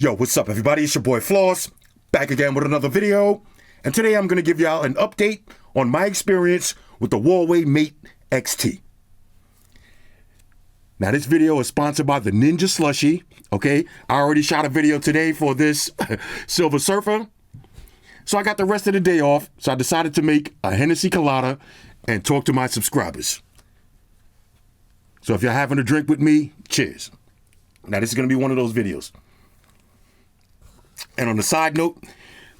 Yo, what's up everybody? It's your boy Floss, back again with another video. And today I'm going to give y'all an update on my experience with the Huawei Mate XT. Now this video is sponsored by the Ninja Slushy, okay? I already shot a video today for this Silver Surfer. So I got the rest of the day off, so I decided to make a Hennessy Colada and talk to my subscribers. So if you're having a drink with me, cheers. Now this is going to be one of those videos. And on the side note,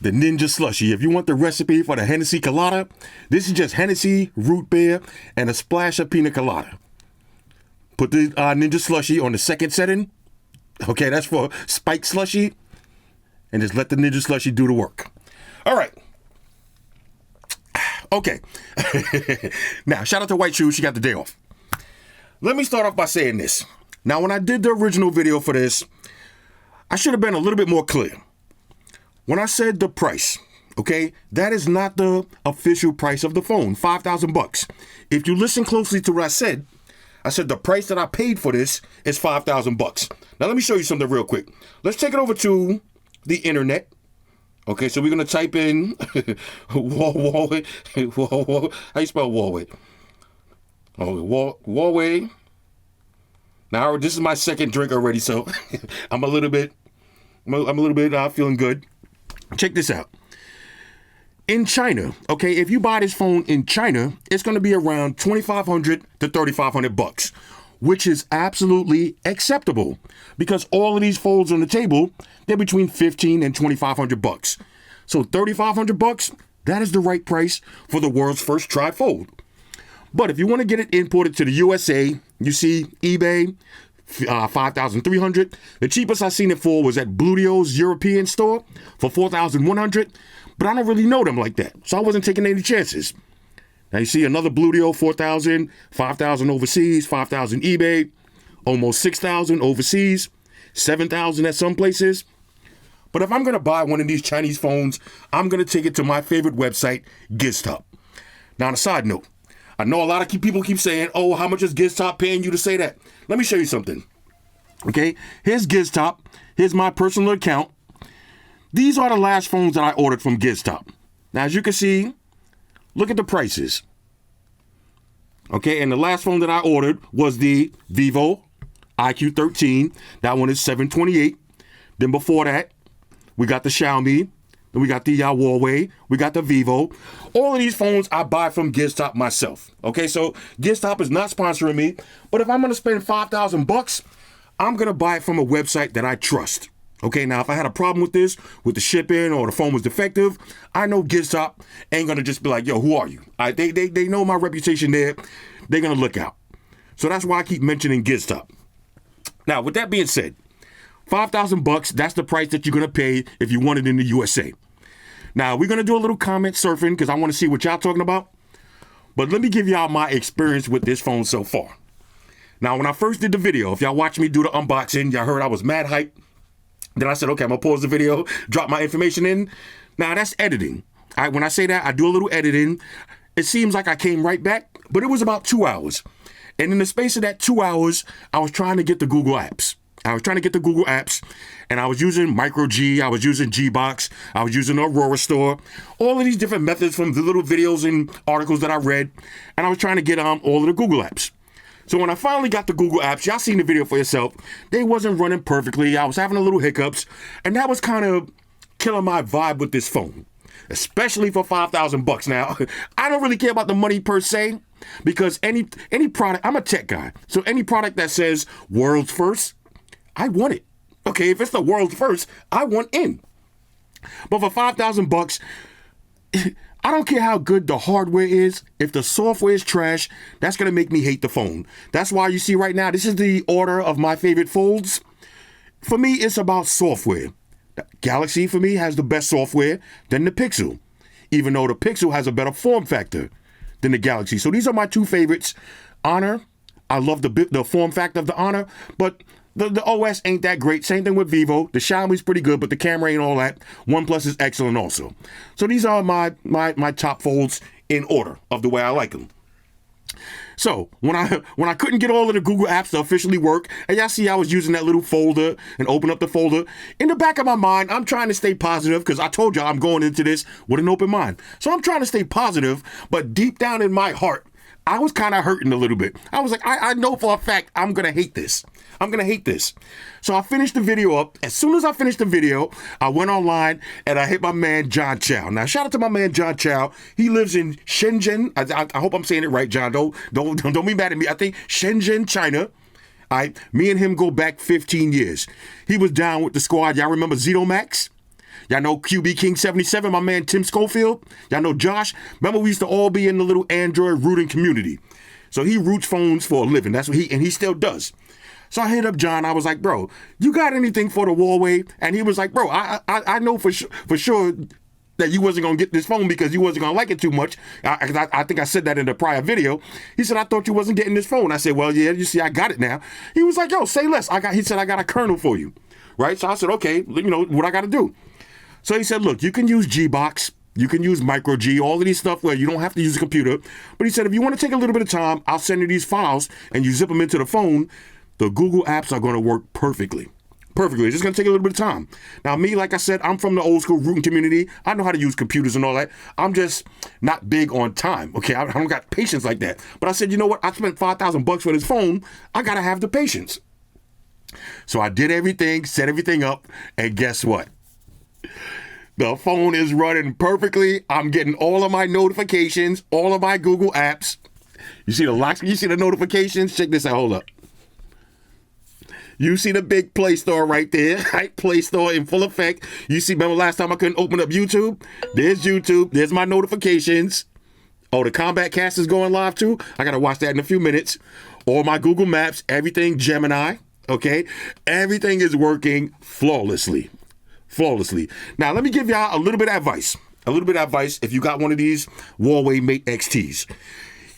the Ninja Slushy. If you want the recipe for the Hennessy Colada, this is just Hennessy, root beer, and a splash of pina colada. Put the Ninja Slushy on the second setting. Okay, that's for spiked slushy. And just let the Ninja Slushy do the work. All right. Okay. Now, shout out to White Shoes. She got the day off. Let me start off by saying this. Now, when I did the original video for this, I should have been a little bit more clear. When I said the price, okay, that is not the official price of the phone, $5,000. If you listen closely to what I said the price that I paid for this is $5,000. Now, let me show you something real quick. Let's take it over to the internet. Okay, so we're going to type in Huawei. How you spell Huawei? Oh, Huawei. Now, this is my second drink already, so I'm a little bit feeling good. Check this out. In China, okay, if you buy this phone in China, it's going to be around $2,500 to $3,500, which is absolutely acceptable because all of these folds on the table, they're between $1,500 and $2,500. So $3,500, that is the right price for the world's first trifold. But if you want to get it imported to the USA, you see eBay, $5,300. The cheapest I seen it for was at Bludio's European store for $4,100. But I don't really know them like that, so I wasn't taking any chances. Now you see another Bludio, $4,000, $5,000 overseas, $5,000 eBay, almost $6,000 overseas, $7,000 at some places. But if I'm gonna buy one of these Chinese phones, I'm gonna take it to my favorite website, GizTop. Now on a side note, I know a lot of people keep saying, oh, how much is GizTop paying you to say that? Let me show you something. Okay, here's GizTop. Here's my personal account. These are the last phones that I ordered from GizTop. Now, as you can see, look at the prices. Okay, and the last phone that I ordered was the Vivo IQ13. That one is $728. Then before that, we got the Xiaomi. Then we got the Huawei. We got the Vivo. All of these phones I buy from GizTop myself. Okay, so GizTop is not sponsoring me. But if I'm going to spend $5,000, I'm going to buy it from a website that I trust. Okay, now if I had a problem with this, with the shipping or the phone was defective, I know GizTop ain't going to just be like, yo, who are you? They know my reputation there. They're going to look out. So that's why I keep mentioning GizTop. Now, with that being said, $5,000, that's the price that you're going to pay if you want it in the USA. Now, we're going to do a little comment surfing because I want to see what y'all talking about. But let me give y'all my experience with this phone so far. Now, when I first did the video, if y'all watched me do the unboxing, y'all heard I was mad hyped. Then I said, okay, I'm going to pause the video, drop my information in. Now, that's editing. All right, when I say that, I do a little editing. It seems like I came right back, but it was about 2 hours. And in the space of that 2 hours, I was trying to get the Google apps. And I was using Micro G, I was using Gbox, I was using the Aurora Store, all of these different methods from the little videos and articles that I read, and I was trying to get all of the Google apps. So when I finally got the Google apps, y'all seen the video for yourself, they wasn't running perfectly, I was having a little hiccups, and that was kind of killing my vibe with this phone, especially for $5,000 now. I don't really care about the money per se, because any product, I'm a tech guy, so any product that says world's first, I want it. Okay, if it's the world's first, I want in. But for $5,000, I don't care how good the hardware is. If the software is trash, that's going to make me hate the phone. That's why you see right now, this is the order of my favorite folds. For me, it's about software. Galaxy, for me, has the best software than the Pixel, even though the Pixel has a better form factor than the Galaxy. So these are my two favorites. Honor, I love the form factor of the Honor, but the OS ain't that great. Same thing with Vivo. The Xiaomi's pretty good, but the camera ain't all that. OnePlus is excellent also. So these are my top folds in order of the way I like them. So when I couldn't get all of the Google apps to officially work, and y'all see I was using that little folder and open up the folder, in the back of my mind, I'm trying to stay positive because I told y'all I'm going into this with an open mind. So I'm trying to stay positive, but deep down in my heart, I was kind of hurting a little bit. I was like, I know for a fact I'm going to hate this. I'm going to hate this. So I finished the video up. As soon as I finished the video, I went online and I hit my man, John Chow. Now, shout out to my man, John Chow. He lives in Shenzhen. I hope I'm saying it right, John. Don't be mad at me. I think Shenzhen, China. All right. Me and him go back 15 years. He was down with the squad. Y'all remember Zito Max? Y'all know QB King 77, my man Tim Schofield. Y'all know Josh. Remember, we used to all be in the little Android rooting community. So he roots phones for a living. That's what he still does. So I hit up John. I was like, bro, you got anything for the Huawei? And he was like, bro, I know for sure that you wasn't going to get this phone because you wasn't going to like it too much. I think I said that in the prior video. He said, I thought you wasn't getting this phone. I said, well, yeah, you see, I got it now. He was like, yo, say less. He said, I got a kernel for you. Right? So I said, okay, you know, what I got to do. So he said, look, you can use Gbox, you can use micro G, all of these stuff where you don't have to use a computer. But he said, if you want to take a little bit of time, I'll send you these files and you zip them into the phone. The Google apps are going to work perfectly. Perfectly. It's just going to take a little bit of time. Now, me, like I said, I'm from the old school rooting community. I know how to use computers and all that. I'm just not big on time. Okay, I don't got patience like that. But I said, you know what? I spent $5,000 for this phone. I got to have the patience. So I did everything, set everything up, and guess what? The phone is running perfectly. I'm getting all of my notifications, all of my Google apps. You see the locks? You see the notifications? Check this out. Hold up. You see the big Play Store right there, right? Play Store in full effect. You see, remember last time I couldn't open up YouTube? There's YouTube. There's my notifications. Oh, the Combat Cast is going live too? I got to watch that in a few minutes. All my Google Maps, everything Gemini, okay? Everything is working flawlessly. Flawlessly. Now, let me give y'all a little bit of advice. A little bit of advice if you got one of these Huawei Mate XTs.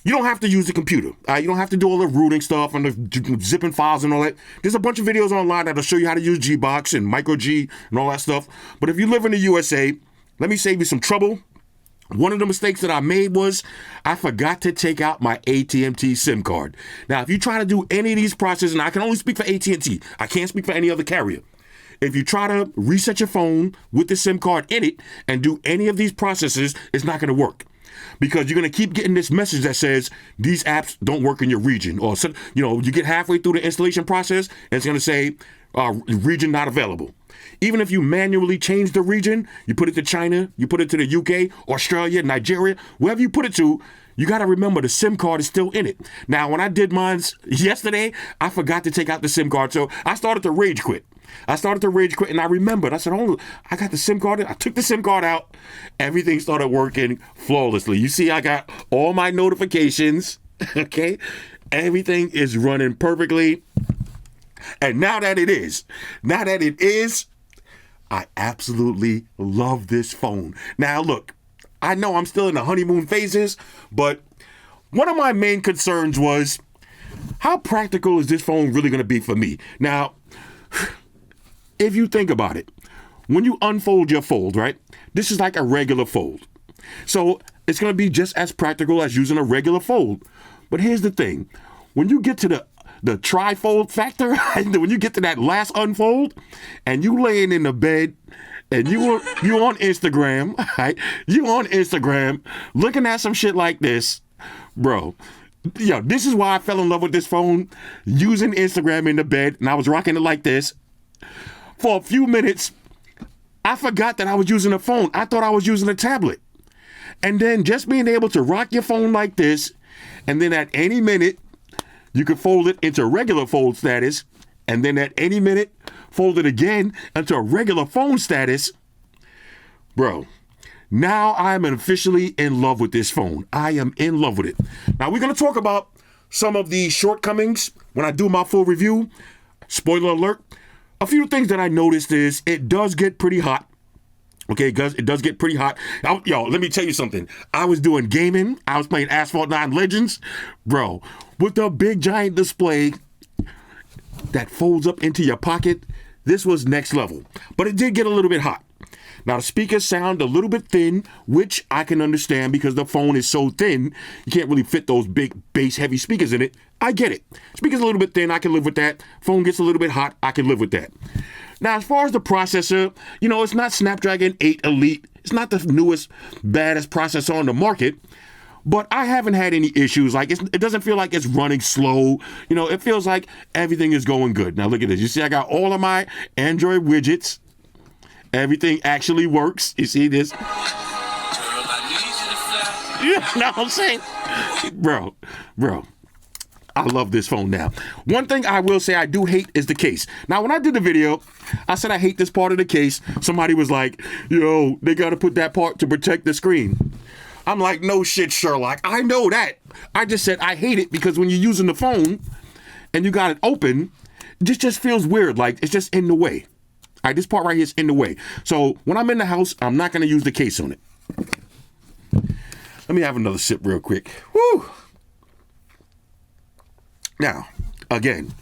You don't have to use the computer. You don't have to do all the rooting stuff and the zipping files and all that. There's a bunch of videos online that'll show you how to use Gbox and micro G and all that stuff. But if you live in the USA, let me save you some trouble. One of the mistakes that I made was I forgot to take out my AT&T SIM card. Now, if you try to do any of these processes, and I can only speak for AT&T, I can't speak for any other carrier. If you try to reset your phone with the SIM card in it and do any of these processes, it's not going to work. Because you're going to keep getting this message that says these apps don't work in your region. Or, you know, you get halfway through the installation process and it's going to say region not available. Even if you manually change the region, you put it to China, you put it to the UK, Australia, Nigeria, wherever you put it to, you got to remember the SIM card is still in it. Now, when I did mine yesterday, I forgot to take out the SIM card. So I started to rage quit. And I remembered. I said, oh, I got the SIM card in. I took the SIM card out. Everything started working flawlessly. You see, I got all my notifications, okay? Everything is running perfectly. And now that it is, I absolutely love this phone. Now, look, I know I'm still in the honeymoon phases, but one of my main concerns was, how practical is this phone really going to be for me? Now, if you think about it, when you unfold your fold, right, this is like a regular fold. So it's going to be just as practical as using a regular fold. But here's the thing. When you get to the tri-fold factor, when you get to that last unfold, and you laying in the bed, and you on Instagram, right? You on Instagram, looking at some shit like this, bro. Yo, this is why I fell in love with this phone, using Instagram in the bed, and I was rocking it like this. For a few minutes, I forgot that I was using a phone. I thought I was using a tablet. And then just being able to rock your phone like this, and then at any minute, you could fold it into regular fold status, and then at any minute, fold it again into a regular phone status. Bro, now I'm officially in love with this phone. I am in love with it. Now, we're going to talk about some of the shortcomings when I do my full review. Spoiler alert. A few things that I noticed is it does get pretty hot. Okay, it does get pretty hot. Yo, let me tell you something. I was doing gaming. I was playing Asphalt 9 Legends. Bro, with the big giant display that folds up into your pocket, this was next level. But it did get a little bit hot. Now, the speakers sound a little bit thin, which I can understand because the phone is so thin, you can't really fit those big bass heavy speakers in it. I get it. Speakers a little bit thin, I can live with that. Phone gets a little bit hot, I can live with that. Now, as far as the processor, it's not Snapdragon 8 Elite. It's not the newest, baddest processor on the market. But I haven't had any issues. Like, it doesn't feel like it's running slow. It feels like everything is going good. Now, look at this. You see, I got all of my Android widgets. Everything actually works. You see this? You know what I'm saying? Bro. I love this phone now. One thing I will say I do hate is the case. Now, when I did the video, I said I hate this part of the case. Somebody was like, yo, they got to put that part to protect the screen. I'm like, no shit, Sherlock. I know that. I just said I hate it because when you're using the phone and you got it open, this just feels weird. Like, it's just in the way. All right, this part right here is in the way. So when I'm in the house, I'm not going to use the case on it. Let me have another sip real quick. Woo! Now, again,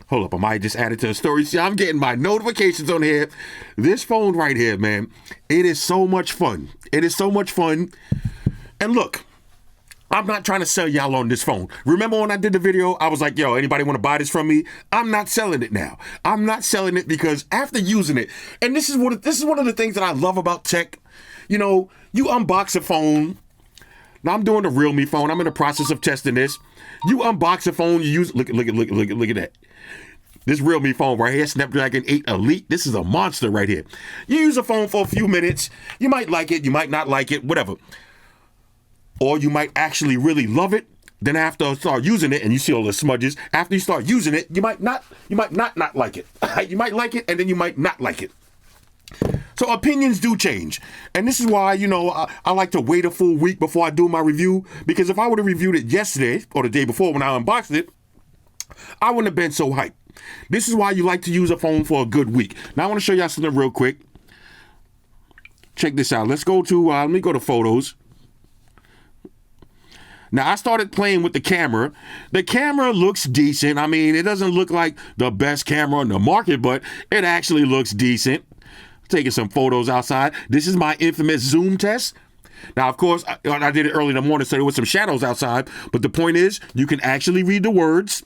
hold up. I might just add it to the story. See, I'm getting my notifications on here. This phone right here, man, it is so much fun. It is so much fun. And look, I'm not trying to sell y'all on this phone. Remember when I did the video, I was like, yo, anybody want to buy this from me? I'm not selling it now. I'm not selling it because after using it, and this is one of the things that I love about tech. You unbox a phone. Now I'm doing the Realme phone. I'm in the process of testing this. You unbox a phone, you use look at that. This Realme phone right here, Snapdragon 8 Elite. This is a monster right here. You use a phone for a few minutes. You might like it, you might not like it, whatever. Or you might actually really love it. Then after you start using it and you see all the smudges, after you start using it, you might not like it. You might like it and then you might not like it. So opinions do change. And this is why, I like to wait a full week before I do my review. Because if I would have reviewed it yesterday or the day before when I unboxed it, I wouldn't have been so hyped. This is why you like to use a phone for a good week. Now I want to show y'all something real quick. Check this out. Let's go to, let me go to photos. Now, I started playing with the camera. The camera looks decent. I mean, it doesn't look like the best camera on the market, but it actually looks decent. Taking some photos outside. This is my infamous zoom test. Now, of course, I did it early in the morning, so there was some shadows outside. But the point is, you can actually read the words.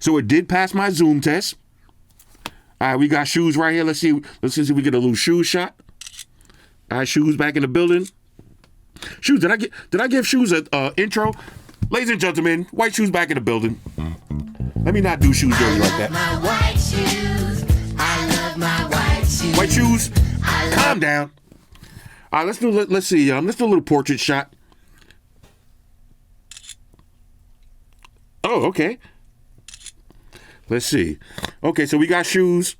So it did pass my zoom test. All right, we got shoes right here. Let's see if we get a little shoe shot. All right, shoes back in the building. Shoes, did I give shoes an intro? Ladies and gentlemen, white shoes back in the building. Let me not do shoes dirty like that. My white shoes. I love my white shoes. White shoes, calm down. All right, let's do a little portrait shot. Oh, okay. Let's see. Okay, so we got shoes,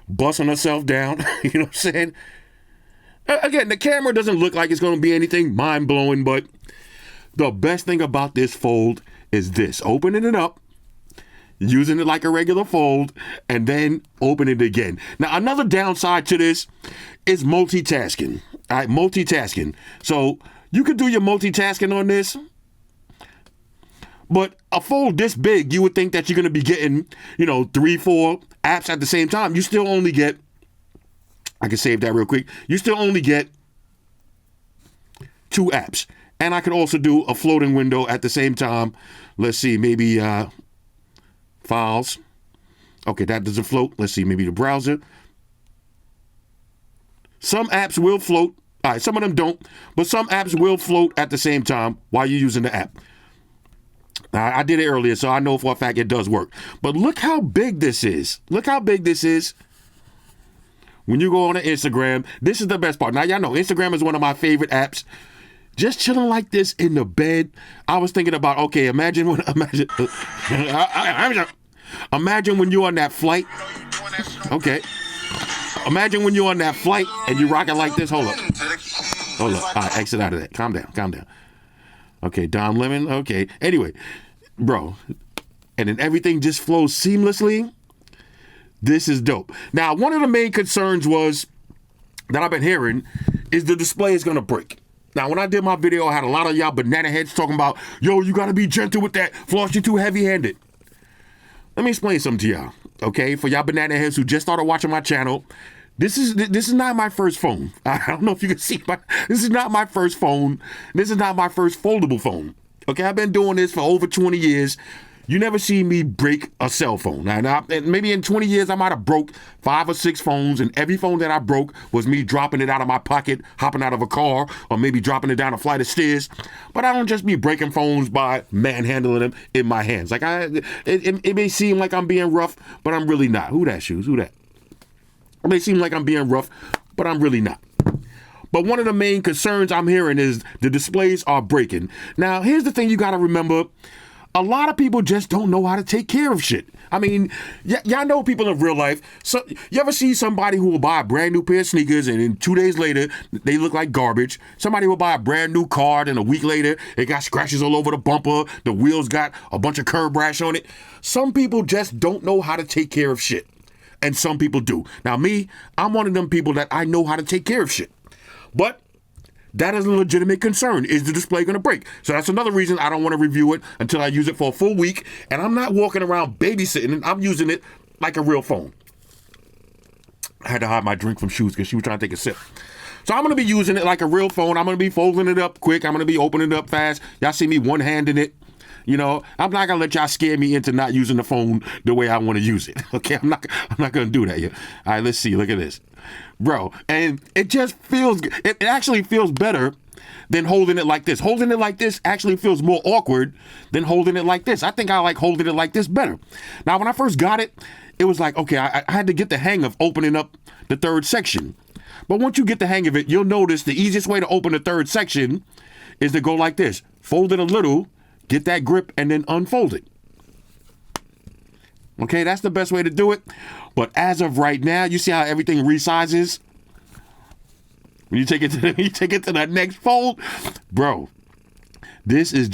busting herself down. You know what I'm saying? Again, the camera doesn't look like it's going to be anything mind-blowing, but the best thing about this fold is this. Opening it up, using it like a regular fold, and then open it again. Now, another downside to this is multitasking. All right, multitasking. So you could do your multitasking on this, but a fold this big, you would think that you're going to be getting, 3-4 apps at the same time. You still only get, I can save that real quick. You still only get 2 apps. And I could also do a floating window at the same time. Let's see, maybe files. Okay, that doesn't float. Let's see, maybe the browser. Some apps will float. All right, some of them don't. But some apps will float at the same time while you're using the app. I did it earlier, so I know for a fact it does work. But look how big this is. Look how big this is. When you go on to Instagram, this is the best part. Now, y'all know Instagram is one of my favorite apps. Just chilling like this in the bed. I was thinking about, okay, imagine when you're on that flight. Okay. Imagine when you're on that flight and you're rocking like this. Hold up. All right, exit out of that. Calm down. Okay, Don Lemon. Okay. Anyway, bro. And then everything just flows seamlessly. This is dope. Now, one of the main concerns that I've been hearing is the display is going to break. Now, when I did my video, I had a lot of y'all banana heads talking about, yo, you got to be gentle with that. Floss, you too heavy-handed. Let me explain something to y'all, okay? For y'all banana heads who just started watching my channel, This is not my first phone. I don't know if you can see this is not my first phone. This is not my first foldable phone. Okay, I've been doing this for over 20 years. You never see me break a cell phone. Now, maybe in 20 years, I might have broke 5 or 6 phones, and every phone that I broke was me dropping it out of my pocket, hopping out of a car, or maybe dropping it down a flight of stairs. But I don't just be breaking phones by manhandling them in my hands. Like it may seem like I'm being rough, but I'm really not. Who that, Shoes? Who that? It may seem like I'm being rough, but I'm really not. But one of the main concerns I'm hearing is the displays are breaking. Now, here's the thing you got to remember. A lot of people just don't know how to take care of shit. I mean, y'all know people in real life. So you ever see somebody who will buy a brand new pair of sneakers and then 2 days later, they look like garbage? Somebody will buy a brand new car and a week later, it got scratches all over the bumper. The wheels got a bunch of curb rash on it. Some people just don't know how to take care of shit. And some people do. Now me, I'm one of them people that I know how to take care of shit. But that is a legitimate concern. Is the display going to break? So that's another reason I don't want to review it until I use it for a full week. And I'm not walking around babysitting. I'm using it like a real phone. I had to hide my drink from Shoes because she was trying to take a sip. So I'm going to be using it like a real phone. I'm going to be folding it up quick. I'm going to be opening it up fast. Y'all see me one-handing it. You know, I'm not gonna let y'all scare me into not using the phone the way I want to use it. Okay, I'm not gonna do that yet. All right, let's see. Look at this, bro. And it just feels. It actually feels better than holding it like this. Holding it like this actually feels more awkward than holding it like this. I think I like holding it like this better. Now, when I first got it, it was like, okay, I had to get the hang of opening up the third section. But once you get the hang of it, you'll notice the easiest way to open the third section is to go like this. Fold it a little. Get that grip and then unfold it. Okay, that's the best way to do it. But as of right now, you see how everything resizes? When you take it to the next fold, bro, this is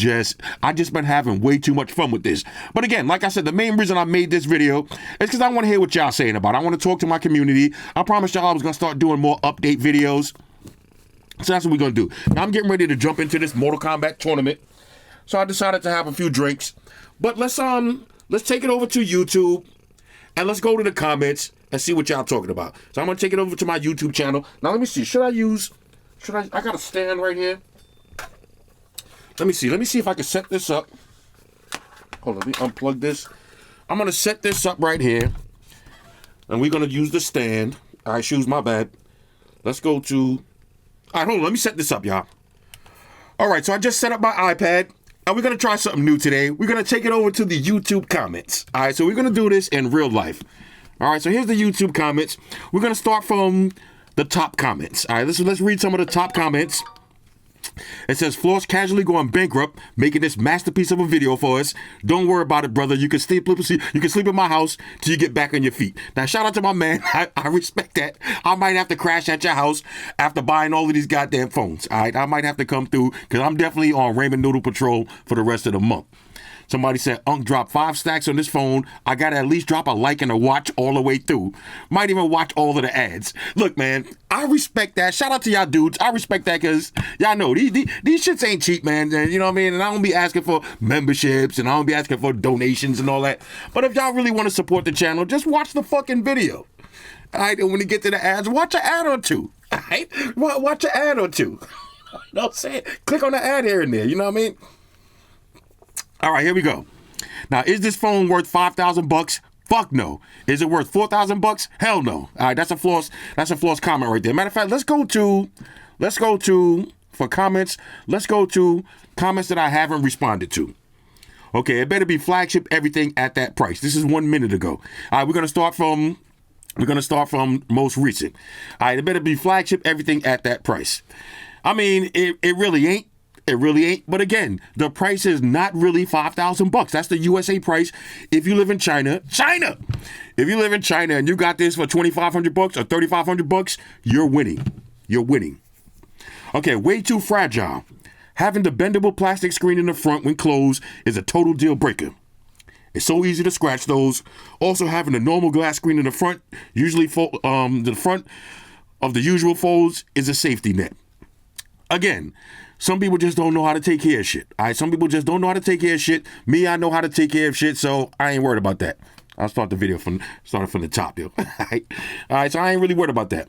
I just been having way too much fun with this. But again, like I said, the main reason I made this video is because I want to hear what y'all saying about it. I want to talk to my community. I promised y'all I was going to start doing more update videos. So that's what we're going to do. Now I'm getting ready to jump into this Mortal Kombat tournament. So I decided to have a few drinks. But let's take it over to YouTube and let's go to the comments and see what y'all talking about. So I'm gonna take it over to my YouTube channel. Now let me see. I got a stand right here. Let me see if I can set this up. Hold on, let me unplug this. I'm gonna set this up right here. And we're gonna use the stand. Alright, Shoes, my bad. Let's go to. Alright, hold on, let me set this up, y'all. Alright, so I just set up my iPad. And we're going to try something new today. We're going to take it over to the YouTube comments. All right, so we're going to do this in real life. All right, so here's the YouTube comments. We're going to start from the top comments. All right, let's read some of the top comments. It says, Floss casually going bankrupt, making this masterpiece of a video for us. Don't worry about it, brother. You can sleep in my house till you get back on your feet. Now, shout out to my man. I respect that. I might have to crash at your house after buying all of these goddamn phones. All right, I might have to come through because I'm definitely on ramen noodle patrol for the rest of the month. Somebody said, Unc dropped 5 stacks on this phone. I got to at least drop a like and a watch all the way through. Might even watch all of the ads. Look, man, I respect that. Shout out to y'all dudes. I respect that because y'all know these shits ain't cheap, man. You know what I mean? And I don't be asking for memberships and I don't be asking for donations and all that. But if y'all really want to support the channel, just watch the fucking video. All right, and when you get to the ads, watch an ad or two. All right? Watch an ad or two. You know what I'm saying? Click on the ad here and there. You know what I mean? All right, here we go. Now, is this phone worth $5,000? Fuck no. Is it worth $4,000? Hell no. All right, that's a Floss comment right there. Matter of fact, let's go to for comments. Let's go to comments that I haven't responded to. Okay, it better be flagship everything at that price. This is 1 minute ago. All right, we're gonna start from most recent. All right, it better be flagship everything at that price. I mean, it really ain't. It really ain't. But again, the price is not really $5,000. That's the USA price. If you live in China. If you live in China and you got this for $2,500 or $3,500, you're winning. You're winning. Okay, way too fragile. Having the bendable plastic screen in the front when closed is a total deal breaker. It's so easy to scratch those. Also, having a normal glass screen in the front, usually the front of the usual folds, is a safety net. Again, some people just don't know how to take care of shit. All right, some people just don't know how to take care of shit. Me, I know how to take care of shit, so I ain't worried about that. I'll start the video from the top, yo. All right, so I ain't really worried about that.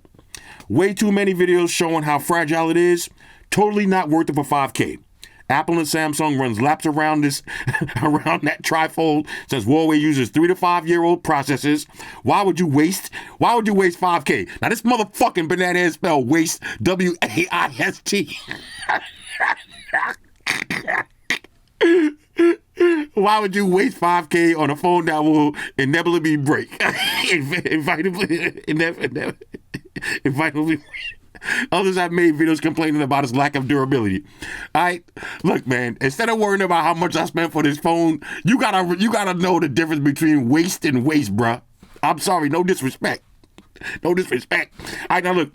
Way too many videos showing how fragile it is. Totally not worth it for 5K. Apple and Samsung runs laps around around that trifold since Huawei uses 3 to 5 year old processors. Why would you waste 5K? Now this motherfucking banana is spelled waste, W-A-I-S-T. Why would you waste 5K on a phone that will inevitably break? Inevitably. Others have made videos complaining about its lack of durability. All right, look, man. Instead of worrying about how much I spent for this phone, you gotta know the difference between waste and waste, bruh. I'm sorry, no disrespect. No disrespect. All right, now look.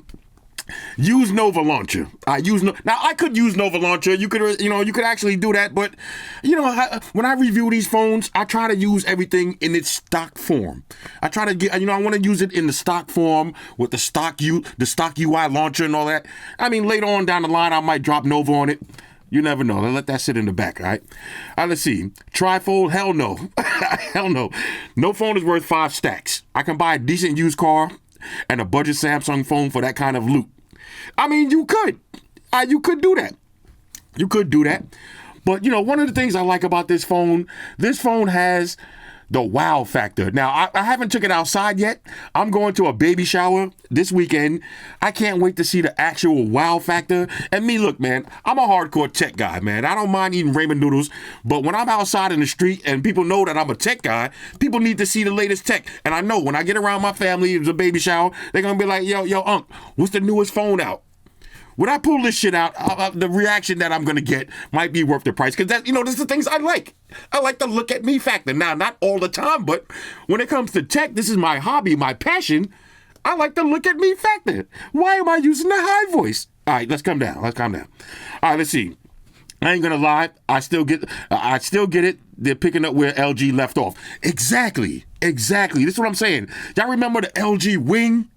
Use Nova Launcher. Now I could use Nova Launcher. You could actually do that, but when I review these phones, I try to use everything in its stock form. I try to get, I want to use it in the stock form with the stock UI launcher and all that. I mean, later on down the line, I might drop Nova on it. You never know. Let that sit in the back, all right? All right, let's see. Trifold? Hell no. Hell no. No phone is worth 5 stacks. I can buy a decent used car and a budget Samsung phone for that kind of loot. I mean, you could. You could do that. You could do that. But, one of the things I like about this phone has the wow factor. Now, I haven't took it outside yet. I'm going to a baby shower this weekend. I can't wait to see the actual wow factor. And me, look, man, I'm a hardcore tech guy, man. I don't mind eating ramen noodles, but when I'm outside in the street and people know that I'm a tech guy, people need to see the latest tech. And I know when I get around my family, it's a baby shower, they're going to be like, yo, Unc, what's the newest phone out? When I pull this shit out, the reaction that I'm going to get might be worth the price. Because, that's the things I like. I like the look at me factor. Now, not all the time, but when it comes to tech, this is my hobby, my passion. I like the look at me factor. Why am I using the high voice? All right, let's calm down. All right, let's see. I ain't going to lie. I still get it. They're picking up where LG left off. Exactly. This is what I'm saying. Y'all remember the LG Wing?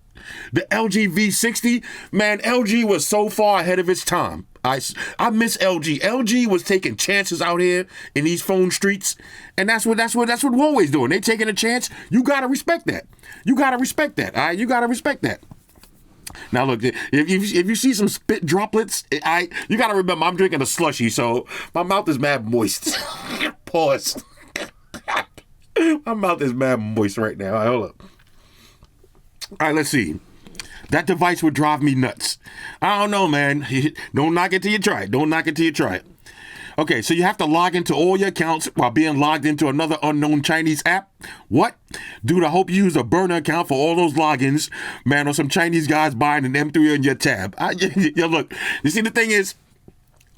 The LG V60, man, LG was so far ahead of its time. I miss LG. LG was taking chances out here in these phone streets, and that's what Huawei's doing. They taking a chance. You gotta respect that. All right, you gotta respect that. Now look, if you see some spit droplets, you gotta remember I'm drinking a slushie, so my mouth is mad moist. Pause. My mouth is mad moist right now. All right, hold up. All right, let's see. That device would drive me nuts. I don't know, man. Don't knock it till you try it. Okay, so you have to log into all your accounts while being logged into another unknown Chinese app. What? Dude, I hope you use a burner account for all those logins, man, or some Chinese guys buying an M3 on your tab. Look, you see, the thing is,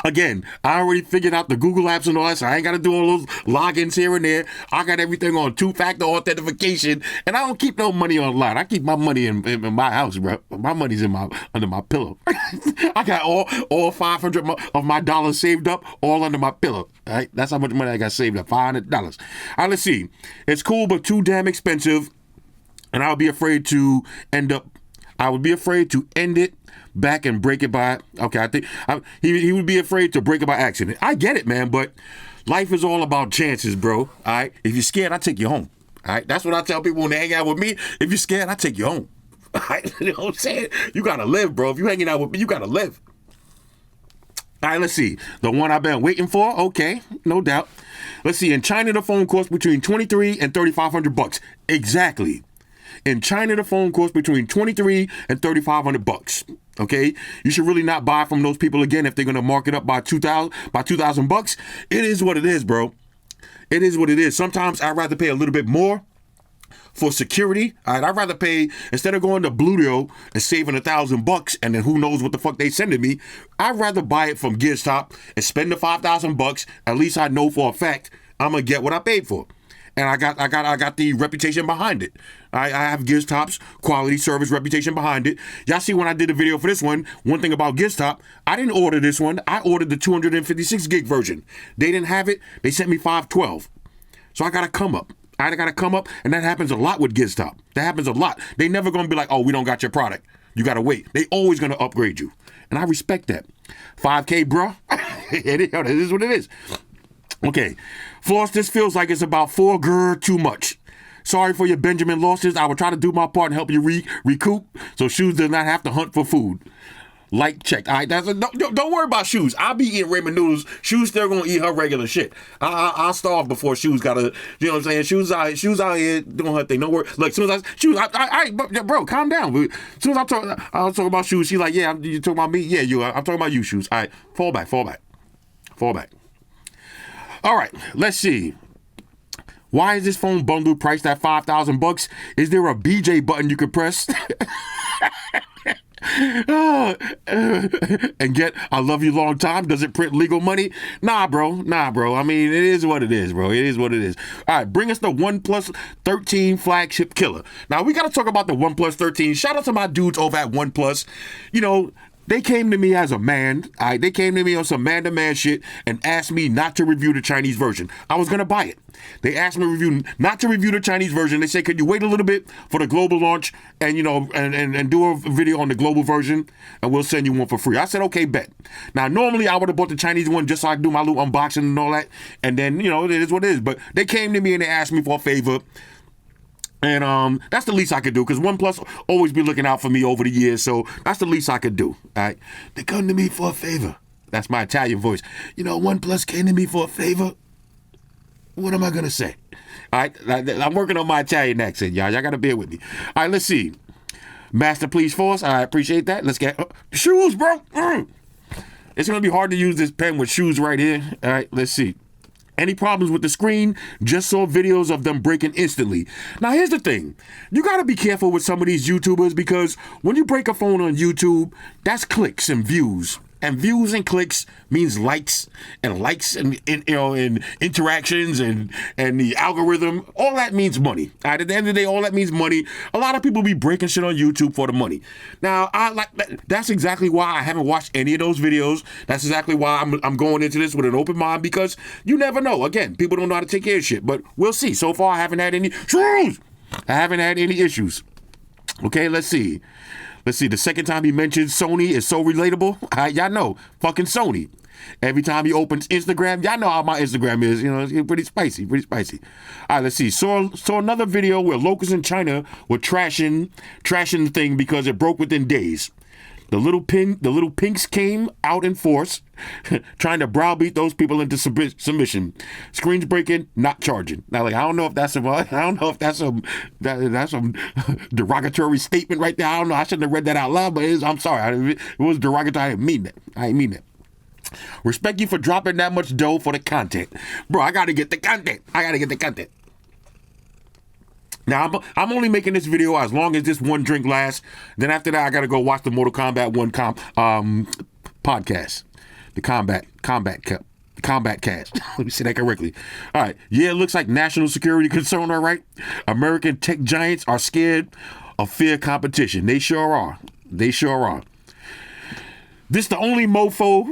again, I already figured out the Google apps and all that, so I ain't got to do all those logins here and there. I got everything on 2-factor authentication, and I don't keep no money online. I keep my money in my house, bro. My money's under my pillow. I got all 500 of my dollars saved up, all under my pillow. All right, that's how much money I got saved up, $500. All right, let's see. It's cool, but too damn expensive, and I would be afraid to end it back and break it by, okay, I think he would be afraid to break it by accident. I get it, man, but life is all about chances, bro. All right, if you're scared, I take you home. All right, that's what I tell people when they hang out with me. If you're scared, I take you home. All right, you know what I'm saying? You gotta live, bro. If you're hanging out with me, you gotta live. All right, let's see. The one I've been waiting for. Okay, no doubt. Let's see. In China, the phone costs between $2,300 and $3,500. Exactly. In China, the phone costs between $2,300 and $3,500. Okay, you should really not buy from those people again if they're gonna mark it up by $2,000. It is what it is, bro. It is what it is. Sometimes I'd rather pay a little bit more for security. All right, I'd rather pay, instead of going to Bluetooth and saving $1,000 and then who knows what the fuck they sending me. I'd rather buy it from GizTop and spend the $5,000. At least I know for a fact I'm gonna get what I paid for. And I got the reputation behind it. I have GizTop's quality service reputation behind it. Y'all see when I did a video for this one thing about GizTop, I didn't order this one. I ordered the 256 gig version. They didn't have it. They sent me 512. So I got to come up. And that happens a lot with GizTop. That happens a lot. They never going to be like, oh, we don't got your product. You got to wait. They always going to upgrade you. And I respect that. 5K, bro. It is what it is. Okay, Floss, this feels like it's about 4 grr too much. Sorry for your Benjamin losses. I will try to do my part and help you recoup so Shoes does not have to hunt for food. Like check. All right, don't worry about Shoes. I'll be eating ramen noodles. Shoes still gonna eat her regular shit. I'll starve before Shoes gotta. You know what I'm saying? Shoes out here doing her thing. Don't worry. Look, as soon as bro, calm down. As soon as I talk about Shoes, she's like, yeah, you talking about me? Yeah, I'm talking about you, Shoes. All right, fall back. All right, let's see. Why is this phone bundle priced at $5,000? Is there a BJ button you could press? And get I love you long time? Does it print legal money? Nah, bro. I mean, it is what it is, bro. It is what it is. All right, bring us the OnePlus 13 flagship killer. Now, we got to talk about the OnePlus 13. Shout out to my dudes over at OnePlus. You know, they came to me as a man. They came to me on some man-to-man shit and asked me not to review the Chinese version. I was going to buy it. They asked me not to review the Chinese version. They said, could you wait a little bit for the global launch and, you know, and do a video on the global version and we'll send you one for free. I said, okay, bet. Now, normally I would have bought the Chinese one just so I could do my little unboxing and all that. And then, you know, it is what it is. But they came to me and they asked me for a favor. And that's the least I could do because OnePlus always be looking out for me over the years. So that's the least I could do. All right. They come to me for a favor. That's my Italian voice. You know, OnePlus came to me for a favor. What am I going to say? All right. I'm working on my Italian accent, y'all. Y'all got to bear with me. All right. Let's see. Master, please force. I appreciate that. Let's get Shoes, bro. It's going to be hard to use this pen with Shoes right here. All right. Let's see. Any problems with the screen? Just saw videos of them breaking instantly. Now, here's the thing. You got to be careful with some of these YouTubers because when you break a phone on YouTube, that's clicks and views. And views and clicks means likes and interactions and the algorithm. All that means money. At the end of the day, all that means money. A lot of people be breaking shit on YouTube for the money. Now, that's exactly why I haven't watched any of those videos. That's exactly why I'm going into this with an open mind because you never know. Again, people don't know how to take care of shit, but we'll see. So far, I haven't had any issues. Okay, let's see. The second time he mentions Sony is so relatable. Y'all know, fucking Sony. Every time he opens Instagram, y'all know how my Instagram is. You know, it's pretty spicy. All right, let's see. Saw another video where locals in China were trashing the thing because it broke within days. The little pinks came out in force, trying to browbeat those people into submission. Screens breaking, not charging. Now, like I don't know if that's some derogatory statement right there. I don't know. I shouldn't have read that out loud, but I'm sorry. It was derogatory. I didn't mean that. Respect you for dropping that much dough for the content, bro. I gotta get the content. Now, I'm only making this video as long as this one drink lasts. Then after that, I got to go watch the Mortal Kombat 1 podcast. The Combat Cast. Let me say that correctly. All right. Yeah, it looks like national security concern, all right? American tech giants are scared of fair competition. They sure are. This the only mofo.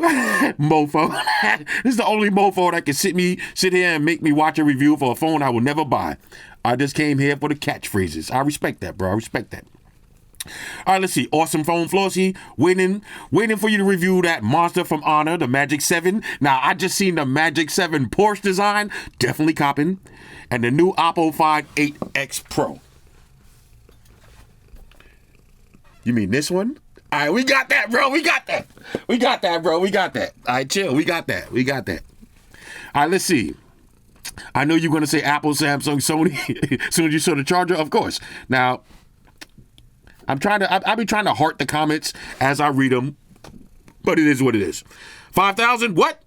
This is the only mofo that can sit here and make me watch a review for a phone I will never buy. I just came here for the catchphrases. I respect that, bro. All right, let's see. Awesome phone, Flossy. Waiting for you to review that monster from Honor, the Magic 7. Now, I just seen the Magic 7 Porsche design. Definitely copping. And the new Oppo Find 8X Pro. You mean this one? All right, we got that, bro. We got that. All right, chill. We got that. All right, let's see. I know you're going to say Apple, Samsung, Sony. As soon as you saw the charger, of course. Now, I'll be trying to heart the comments as I read them, but it is what it is. 5,000? What?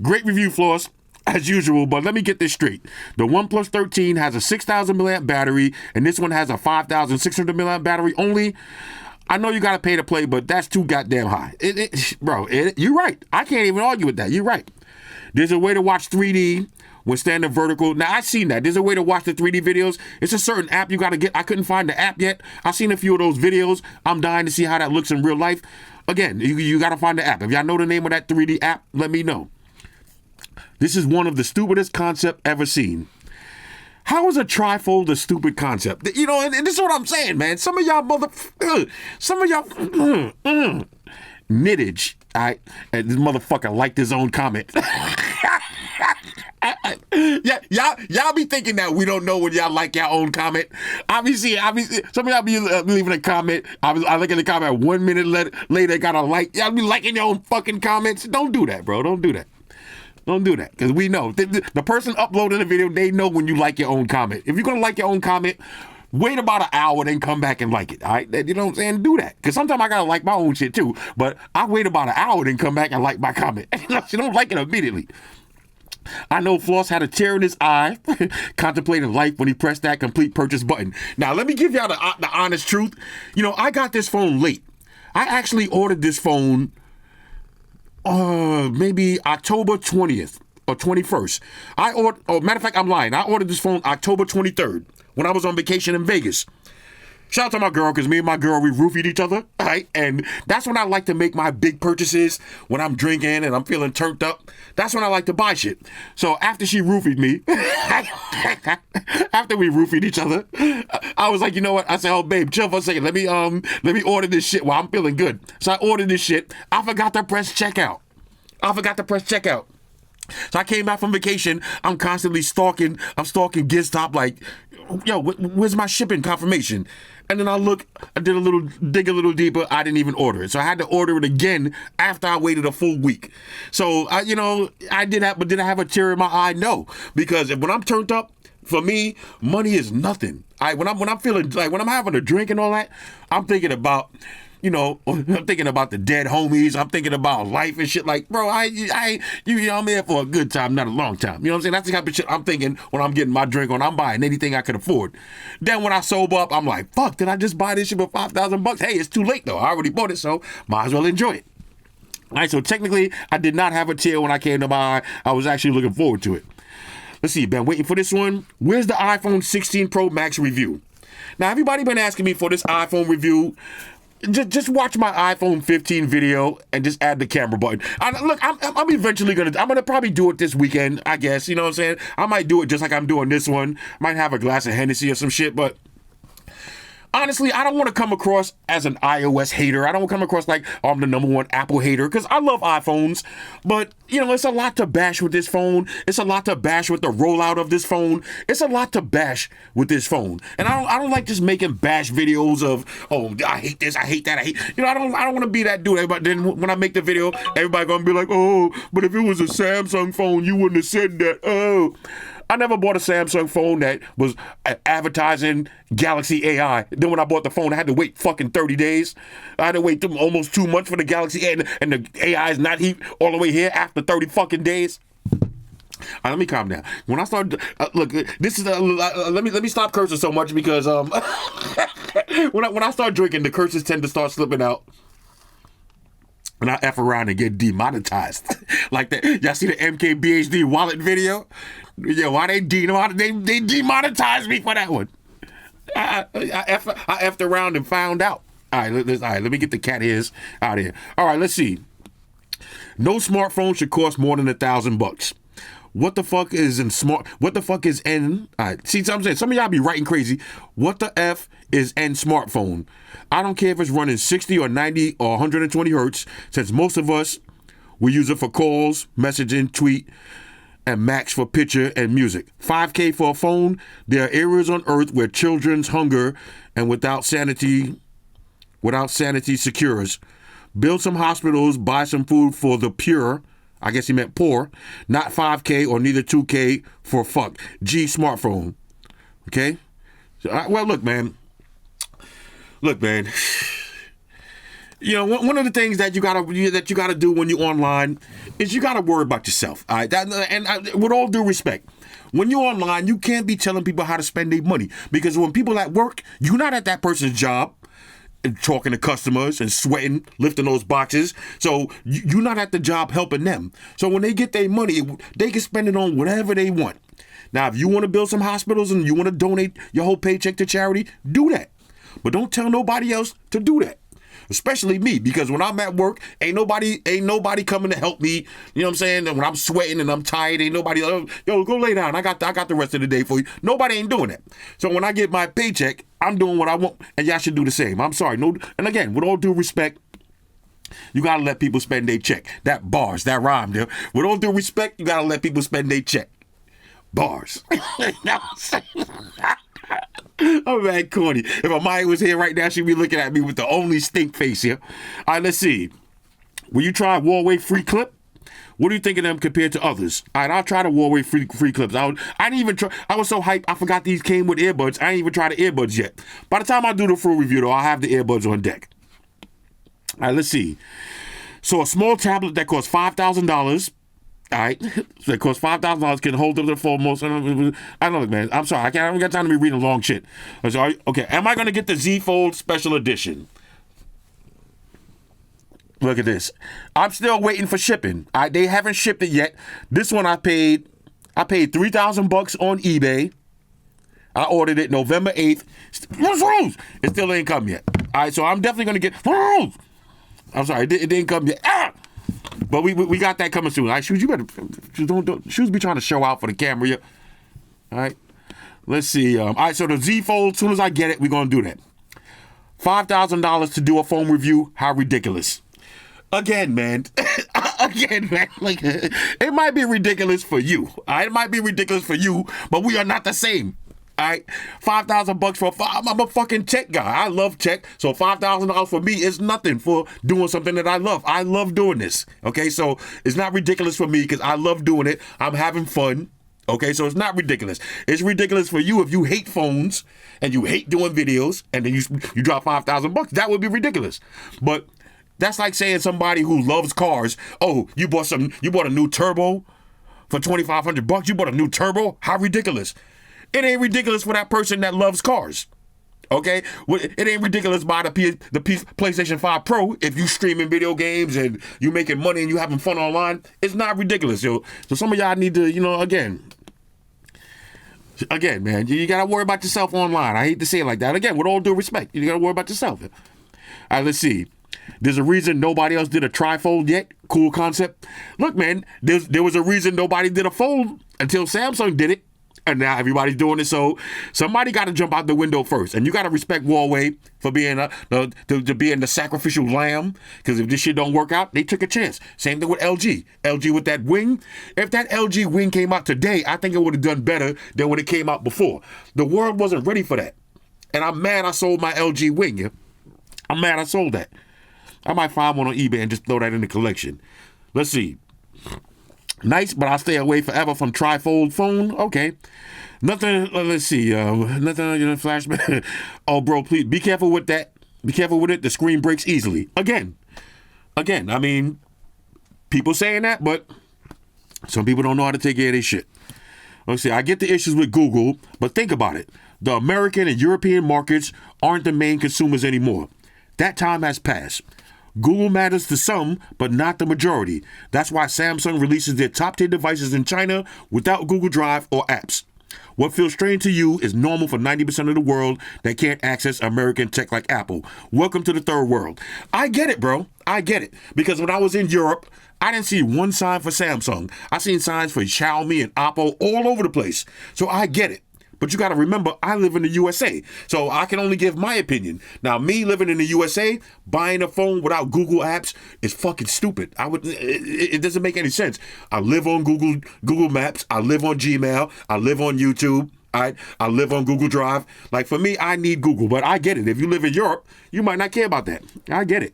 Great review, Floss, as usual, but let me get this straight. The OnePlus 13 has a 6,000 milliamp battery, and this one has a 5,600 milliamp battery only. I know you got to pay to play, but that's too goddamn high. You're right. I can't even argue with that. You're right. There's a way to watch 3D when standing vertical. Now, I've seen that. There's a way to watch the 3D videos. It's a certain app you got to get. I couldn't find the app yet. I've seen a few of those videos. I'm dying to see how that looks in real life. Again, you got to find the app. If y'all know the name of that 3D app, let me know. This is one of the stupidest concepts ever seen. How is a trifold a stupid concept? You know, and this is what I'm saying, man. Some of y'all knittage. This motherfucker liked his own comment. Yeah, y'all be thinking that we don't know when y'all like your own comment. Obviously, some of y'all be leaving a comment. I look at the comment 1 minute later, got a like. Y'all be liking your own fucking comments. Don't do that, bro. Don't do that. Don't do that, because we know. The person uploading the video, they know when you like your own comment. If you're going to like your own comment, wait about an hour, then come back and like it, all right? You know what I'm saying? Do that. Because sometimes I got to like my own shit, too. But I wait about an hour, then come back and like my comment. You don't like it immediately. I know Floss had a tear in his eye contemplating life when he pressed that complete purchase button. Now, let me give y'all the honest truth. You know, I got this phone late. I actually ordered this phone maybe October 20th or 21st. Matter of fact, I'm lying. I ordered this phone October 23rd when I was on vacation in Vegas. Shout out to my girl, because me and my girl, we roofied each other, right? And that's when I like to make my big purchases, when I'm drinking and I'm feeling turned up. That's when I like to buy shit. So after she roofied me, after we roofied each other, I was like, you know what? I said, oh, babe, chill for a second. Let me order this shit while I'm feeling good. So I ordered this shit. I forgot to press checkout. So I came back from vacation. I'm constantly stalking Giztop, like, yo, where's my shipping confirmation? And then I dig a little deeper. I didn't even order it. So I had to order it again after I waited a full week. So, I did that, but did I have a tear in my eye? No. Because when I'm turned up, for me, money is nothing. When I'm feeling, like, when I'm having a drink and all that, I'm thinking about, I'm thinking about the dead homies. I'm thinking about life and shit. Like, bro, I'm here for a good time, not a long time. You know what I'm saying? That's the type of shit I'm thinking when I'm getting my drink on. I'm buying anything I could afford. Then when I sober up, I'm like, fuck, did I just buy this shit for $5,000? Hey, it's too late though. I already bought it, so might as well enjoy it. All right, so technically, I did not have a tear when I came to buy. I was actually looking forward to it. Let's see, been waiting for this one. Where's the iPhone 16 Pro Max review? Now, everybody been asking me for this iPhone review. Just watch my iPhone 15 video and just add the camera button. I'm eventually I'm gonna probably do it this weekend, I guess. You know what I'm saying? I might do it just like I'm doing this one. Might have a glass of Hennessy or some shit, but honestly, I don't want to come across as an iOS hater. I don't want to come across like I'm the #1 Apple hater, because I love iPhones. But, it's a lot to bash with this phone. It's a lot to bash with the rollout of this phone. It's a lot to bash with this phone. And I don't like just making bash videos of, oh, I hate this, I hate that, I hate... I don't want to be that dude. But then when I make the video, everybody going to be like, oh, but if it was a Samsung phone, you wouldn't have said that. Oh... I never bought a Samsung phone that was advertising Galaxy AI. Then when I bought the phone, I had to wait fucking 30 days. I had to wait almost 2 months for the Galaxy AI, and the AI is not all the way here after 30 fucking days. All right, let me calm down. When I start, look, this is let me stop cursing so much, because when I start drinking, the curses tend to start slipping out. And I F around and get demonetized. Like that. Y'all see the MKBHD wallet video? Yeah, why they demonetized me for that one? I F'd around and found out. All right, let me get the cat ears out of here. All right, let's see. No smartphone should cost more than $1,000. What the fuck is in smart? What the fuck is N? All right, see what I'm saying? Some of y'all be writing crazy. What the F is N smartphone? I don't care if it's running 60 or 90 or 120 hertz, since most of us, we use it for calls, messaging, tweet, and max for picture and music. 5K for a phone. There are areas on Earth where children's hunger and without sanity secures. Build some hospitals, buy some food for the pure. I guess he meant poor. Not 5K or neither 2K for fuck. G smartphone. Okay? So, well, look, man. One of the things that you gotta do when you're online is you gotta worry about yourself. All right, with all due respect, when you're online, you can't be telling people how to spend their money, because when people at work, you're not at that person's job and talking to customers and sweating, lifting those boxes. So you're not at the job helping them. So when they get their money, they can spend it on whatever they want. Now, if you want to build some hospitals and you want to donate your whole paycheck to charity, do that. But don't tell nobody else to do that. Especially me, because when I'm at work, ain't nobody coming to help me. You know what I'm saying? And when I'm sweating and I'm tired, ain't nobody, yo, go lay down. I got the rest of the day for you. Nobody ain't doing that. So when I get my paycheck, I'm doing what I want, and y'all should do the same. I'm sorry. No, and again, with all due respect, you gotta let people spend their check. That rhyme there. With all due respect, you gotta let people spend their check. Bars. I'm mad corny. If Amaya was here right now, she'd be looking at me with the only stink face here. All right, let's see. Will you try Huawei free clip? What do you think of them compared to others? All right, I'll try the Huawei free clips. I didn't even try. I was so hyped, I forgot these came with earbuds. I ain't even tried the earbuds yet. By the time I do the full review, though, I'll have the earbuds on deck. All right, let's see. So a small tablet that costs $5,000. All right, that costs $5,000 can hold up the phone most. I don't know, man. I'm sorry, I haven't got time to be reading long shit. I'm sorry. Okay, am I gonna get the Z Fold Special Edition? Look at this. I'm still waiting for shipping. They haven't shipped it yet. This one I paid $3,000 on eBay. I ordered it November 8th. It still ain't come yet. All right, so I'm definitely gonna get. I'm sorry, it didn't come yet. But we got that coming soon. All right, Shoes, you better don't Shoes be trying to show out for the camera here. All right, let's see. All right, so the Z Fold. As soon as I get it, we're gonna do that. $5,000 to do a phone review. How ridiculous! Again, man. Like, it might be ridiculous for you. All right? It might be ridiculous for you, but we are not the same. All right? $5,000 for I'm a fucking tech guy. I love tech. So $5,000 for me is nothing for doing something that I love. I love doing this. Okay? So it's not ridiculous for me because I love doing it. I'm having fun. Okay? So it's not ridiculous. It's ridiculous for you if you hate phones and you hate doing videos and then you drop $5,000. That would be ridiculous. But that's like saying somebody who loves cars, oh, you bought a new turbo for $2,500. You bought a new turbo? How ridiculous. It ain't ridiculous for that person that loves cars. Okay? It ain't ridiculous by the PlayStation 5 Pro if you streaming video games and you making money and you having fun online. It's not ridiculous, yo. So some of y'all need to, again, man, you gotta worry about yourself online. I hate to say it like that. Again, with all due respect, you gotta worry about yourself. All right, let's see. There's a reason nobody else did a trifold yet. Cool concept. Look, man, there was a reason nobody did a fold until Samsung did it. And now everybody's doing it. So somebody got to jump out the window first. And you got to respect Huawei for being being the sacrificial lamb. Because if this shit don't work out, they took a chance. Same thing with LG. LG with that wing. If that LG wing came out today, I think it would have done better than when it came out before. The world wasn't ready for that. And I'm mad I sold my LG wing. Yeah? I'm mad I sold that. I might find one on eBay and just throw that in the collection. Let's see. Nice, but I'll stay away forever from trifold phone. Okay. Nothing, let's see. Nothing on your flashback. Oh, bro, please be careful with that. Be careful with it. The screen breaks easily. Again, I mean, people saying that, but some people don't know how to take care of their shit. Let's see. I get the issues with Google, but think about it. The American and European markets aren't the main consumers anymore. That time has passed. Google matters to some, but not the majority. That's why Samsung releases their top-tier devices in China without Google Drive or apps. What feels strange to you is normal for 90% of the world that can't access American tech like Apple. Welcome to the third world. I get it, bro. I get it. Because when I was in Europe, I didn't see one sign for Samsung. I seen signs for Xiaomi and Oppo all over the place. So I get it. But you got to remember, I live in the USA, so I can only give my opinion. Now, me living in the USA, buying a phone without Google apps is fucking stupid. It doesn't make any sense. I live on Google Maps. I live on Gmail. I live on YouTube. I live on Google Drive. Like, for me, I need Google, but I get it. If you live in Europe, you might not care about that. I get it.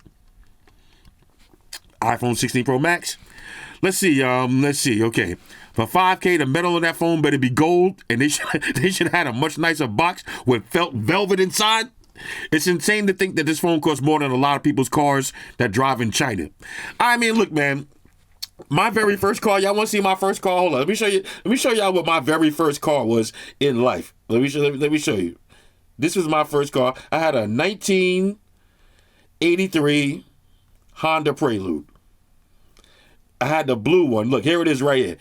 iPhone 16 Pro Max. Let's see. Okay. For $5K, the metal of that phone better be gold, and they should have had a much nicer box with felt velvet inside. It's insane to think that this phone costs more than a lot of people's cars that drive in China. I mean, look, man. My very first car. Y'all want to see my first car? Hold on. Let me show you. Let me show y'all what my very first car was in life. Let me show you. This was my first car. I had a 1983 Honda Prelude. I had the blue one. Look, here it is right here.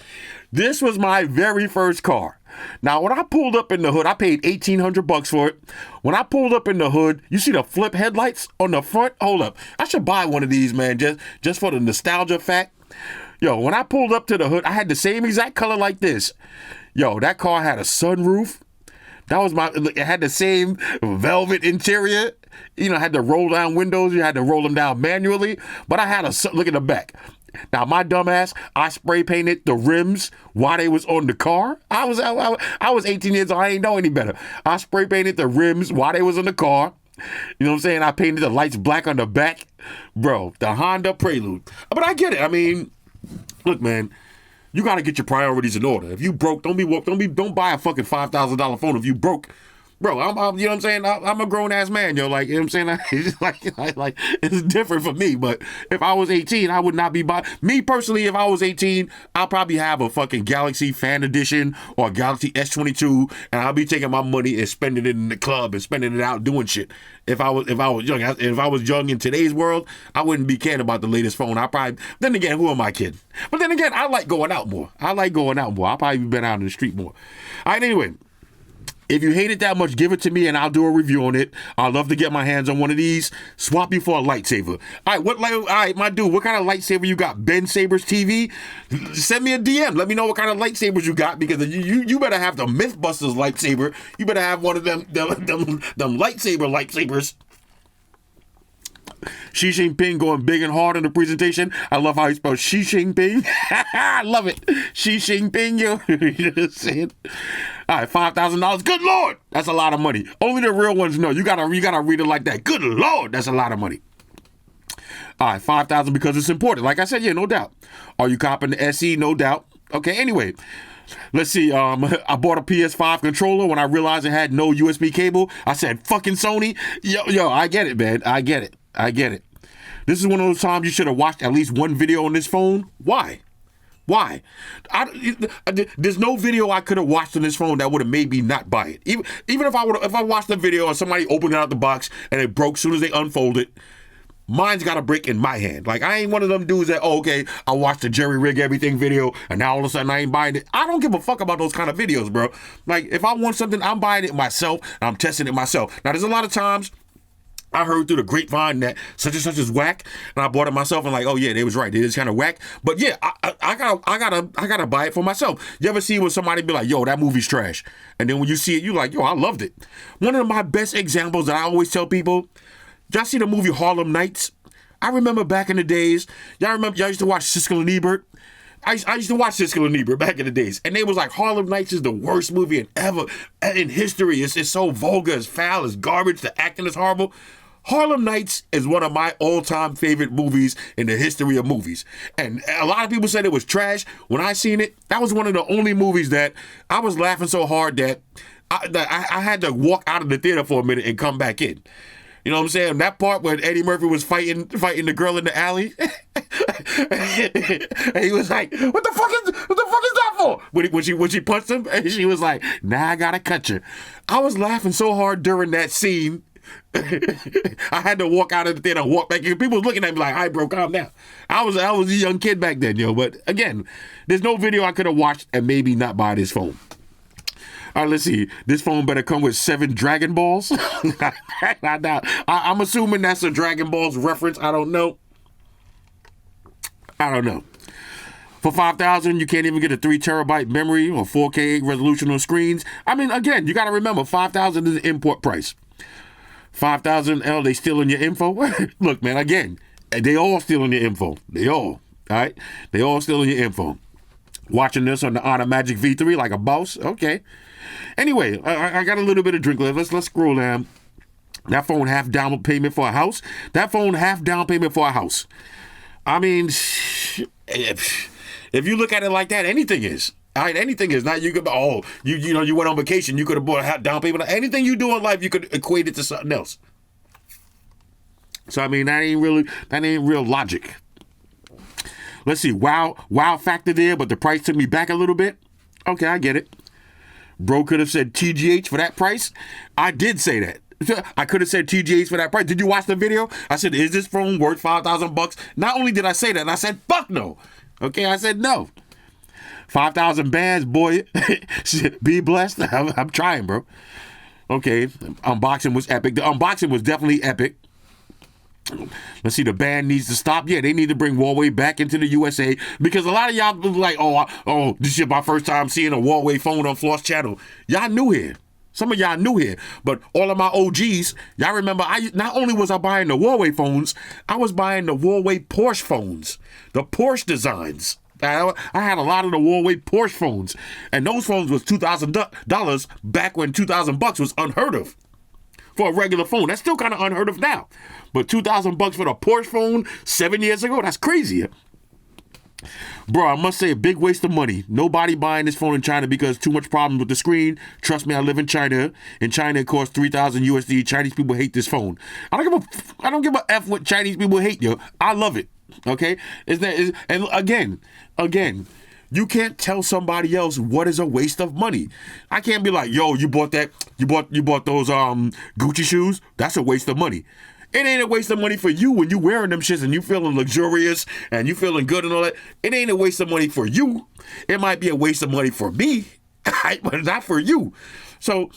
This was my very first car. Now, when I pulled up in the hood, I paid $1,800 for it. When I pulled up in the hood, you see the flip headlights on the front? Hold up. I should buy one of these, man, just for the nostalgia fact. Yo, when I pulled up to the hood, I had the same exact color like this. Yo, that car had a sunroof. It had the same velvet interior. You know, had the roll down windows. You had to roll them down manually. But I had look at the back. Now, my dumbass, I spray painted the rims while they was on the car. I was 18 years old. I ain't know any better. I spray painted the rims while they was on the car. You know what I'm saying? I painted the lights black on the back. Bro, the Honda Prelude. But I get it. I mean, look, man, you got to get your priorities in order. If you broke, don't buy a fucking $5,000 phone if you broke. Bro, I'm you know what I'm saying? I'm a grown ass man, yo. Like, you know what I'm saying? It's like it's different for me. But if I was 18, I would not be buying. Me personally, if I was 18, I'll probably have a fucking Galaxy Fan Edition or a Galaxy S22, and I'll be taking my money and spending it in the club and spending it out doing shit. If I was young in today's world, I wouldn't be caring about the latest phone. Then again, who am I kidding? But then again, I like going out more. I'll probably been out in the street more. All right, anyway. If you hate it that much, give it to me and I'll do a review on it. I'd love to get my hands on one of these. Swap you for a lightsaber. All right, my dude, what kind of lightsaber you got? Ben Saber's TV? Send me a DM. Let me know what kind of lightsabers you got, because you better have the Mythbusters lightsaber. You better have one of them lightsabers. Xi Jinping going big and hard in the presentation. I love how he spells Xi Jinping. I love it. Xi Jinping, yo. You know what I'm saying? All right, $5,000. Good Lord, that's a lot of money. Only the real ones know. You gotta read it like that. Good Lord, that's a lot of money. All right, $5,000 because it's important. Like I said, yeah, no doubt. Are you copping the SE? No doubt. Okay, anyway. Let's see. I bought a PS5 controller when I realized it had no USB cable. I said, fucking Sony. Yo, I get it, man. I get it. This is one of those times you should have watched at least one video on this phone. Why? There's no video I could have watched on this phone that would have made me not buy it. Even if I watched the video and somebody opened it out the box and it broke as soon as they unfold it, mine's got to break in my hand. Like, I ain't one of them dudes that, okay, I watched the Jerry Rig Everything video and now all of a sudden I ain't buying it. I don't give a fuck about those kind of videos, bro. Like, if I want something, I'm buying it myself and I'm testing it myself. Now, there's a lot of times I heard through the grapevine that such and such is whack, and I bought it myself and like, oh yeah, they was right. It is kind of whack. But yeah, I gotta buy it for myself. You ever see when somebody be like, yo, that movie's trash, and then when you see it, you like, yo, I loved it. One of my best examples that I always tell people, y'all see the movie Harlem Nights? I remember back in the days, y'all used to watch Siskel and Ebert? I used to watch Siskel and Ebert back in the days, and they was like, Harlem Nights is the worst movie ever in history. It's so vulgar, it's foul, it's garbage, the acting is horrible. Harlem Nights is one of my all-time favorite movies in the history of movies. And a lot of people said it was trash. When I seen it, that was one of the only movies that I was laughing so hard that I had to walk out of the theater for a minute and come back in. You know what I'm saying? That part when Eddie Murphy was fighting the girl in the alley. And he was like, what the fuck is that for? When she punched him, and she was like, nah, I gotta cut you. I was laughing so hard during that scene. I had to walk out of the theater and walk back in. People was looking at me like, "Hi, bro, calm down." I was a young kid back then, yo. But again, there's no video I could have watched and maybe not buy this phone. All right, let's see. This phone better come with 7 Dragon Balls. I'm assuming that's a Dragon Balls reference. I don't know. For $5,000, you can't even get a 3 terabyte memory or 4K resolution on screens. I mean, again, you got to remember, $5,000 is an import price. $5,000, they stealing your info. Look, man, again, they all stealing your info. They all stealing your info. Watching this on the Honor Magic V3 like a boss. Okay. Anyway, I got a little bit of drink left. Let's scroll down. That phone half down payment for a house. I mean, if you look at it like that, anything is. All right, anything is. Not you could, you went on vacation, you could have bought a down payment. Anything you do in life, you could equate it to something else. So I mean, that ain't real logic. Let's see, wow factor there, but the price took me back a little bit. Okay, I get it. Bro could have said TGH for that price. I did say that. I could have said TGH for that price. Did you watch the video? I said, is this phone worth $5,000? Not only did I say that, and I said, fuck no. Okay, I said no. 5,000 bands, boy. Be blessed. I'm trying, bro. Okay, unboxing was epic. The unboxing was definitely epic. Let's see, the ban needs to stop. Yeah, they need to bring Huawei back into the USA, because a lot of y'all be like, oh, this is my first time seeing a Huawei phone on Floss channel. Y'all new here. Some of y'all new here, but all of my OGs, y'all remember, not only was I buying the Huawei phones, I was buying the Huawei Porsche phones, the Porsche designs. I had a lot of the Huawei Porsche phones, and those phones was $2,000 back when $2,000 was unheard of for a regular phone. That's still kind of unheard of now, but $2,000 for the Porsche phone 7 years ago, that's crazy. Bro, I must say, a big waste of money. Nobody buying this phone in China because too much problem with the screen. Trust me, I live in China. In China, it costs 3,000 USD. Chinese people hate this phone. I don't give a F what Chinese people hate, yo. I love it. Okay? And again, you can't tell somebody else what is a waste of money. I can't be like, yo, you bought those Gucci shoes? That's a waste of money. It ain't a waste of money for you when you wearing them shits and you feeling luxurious and you feeling good and all that. It ain't a waste of money for you. It might be a waste of money for me, but not for you. So,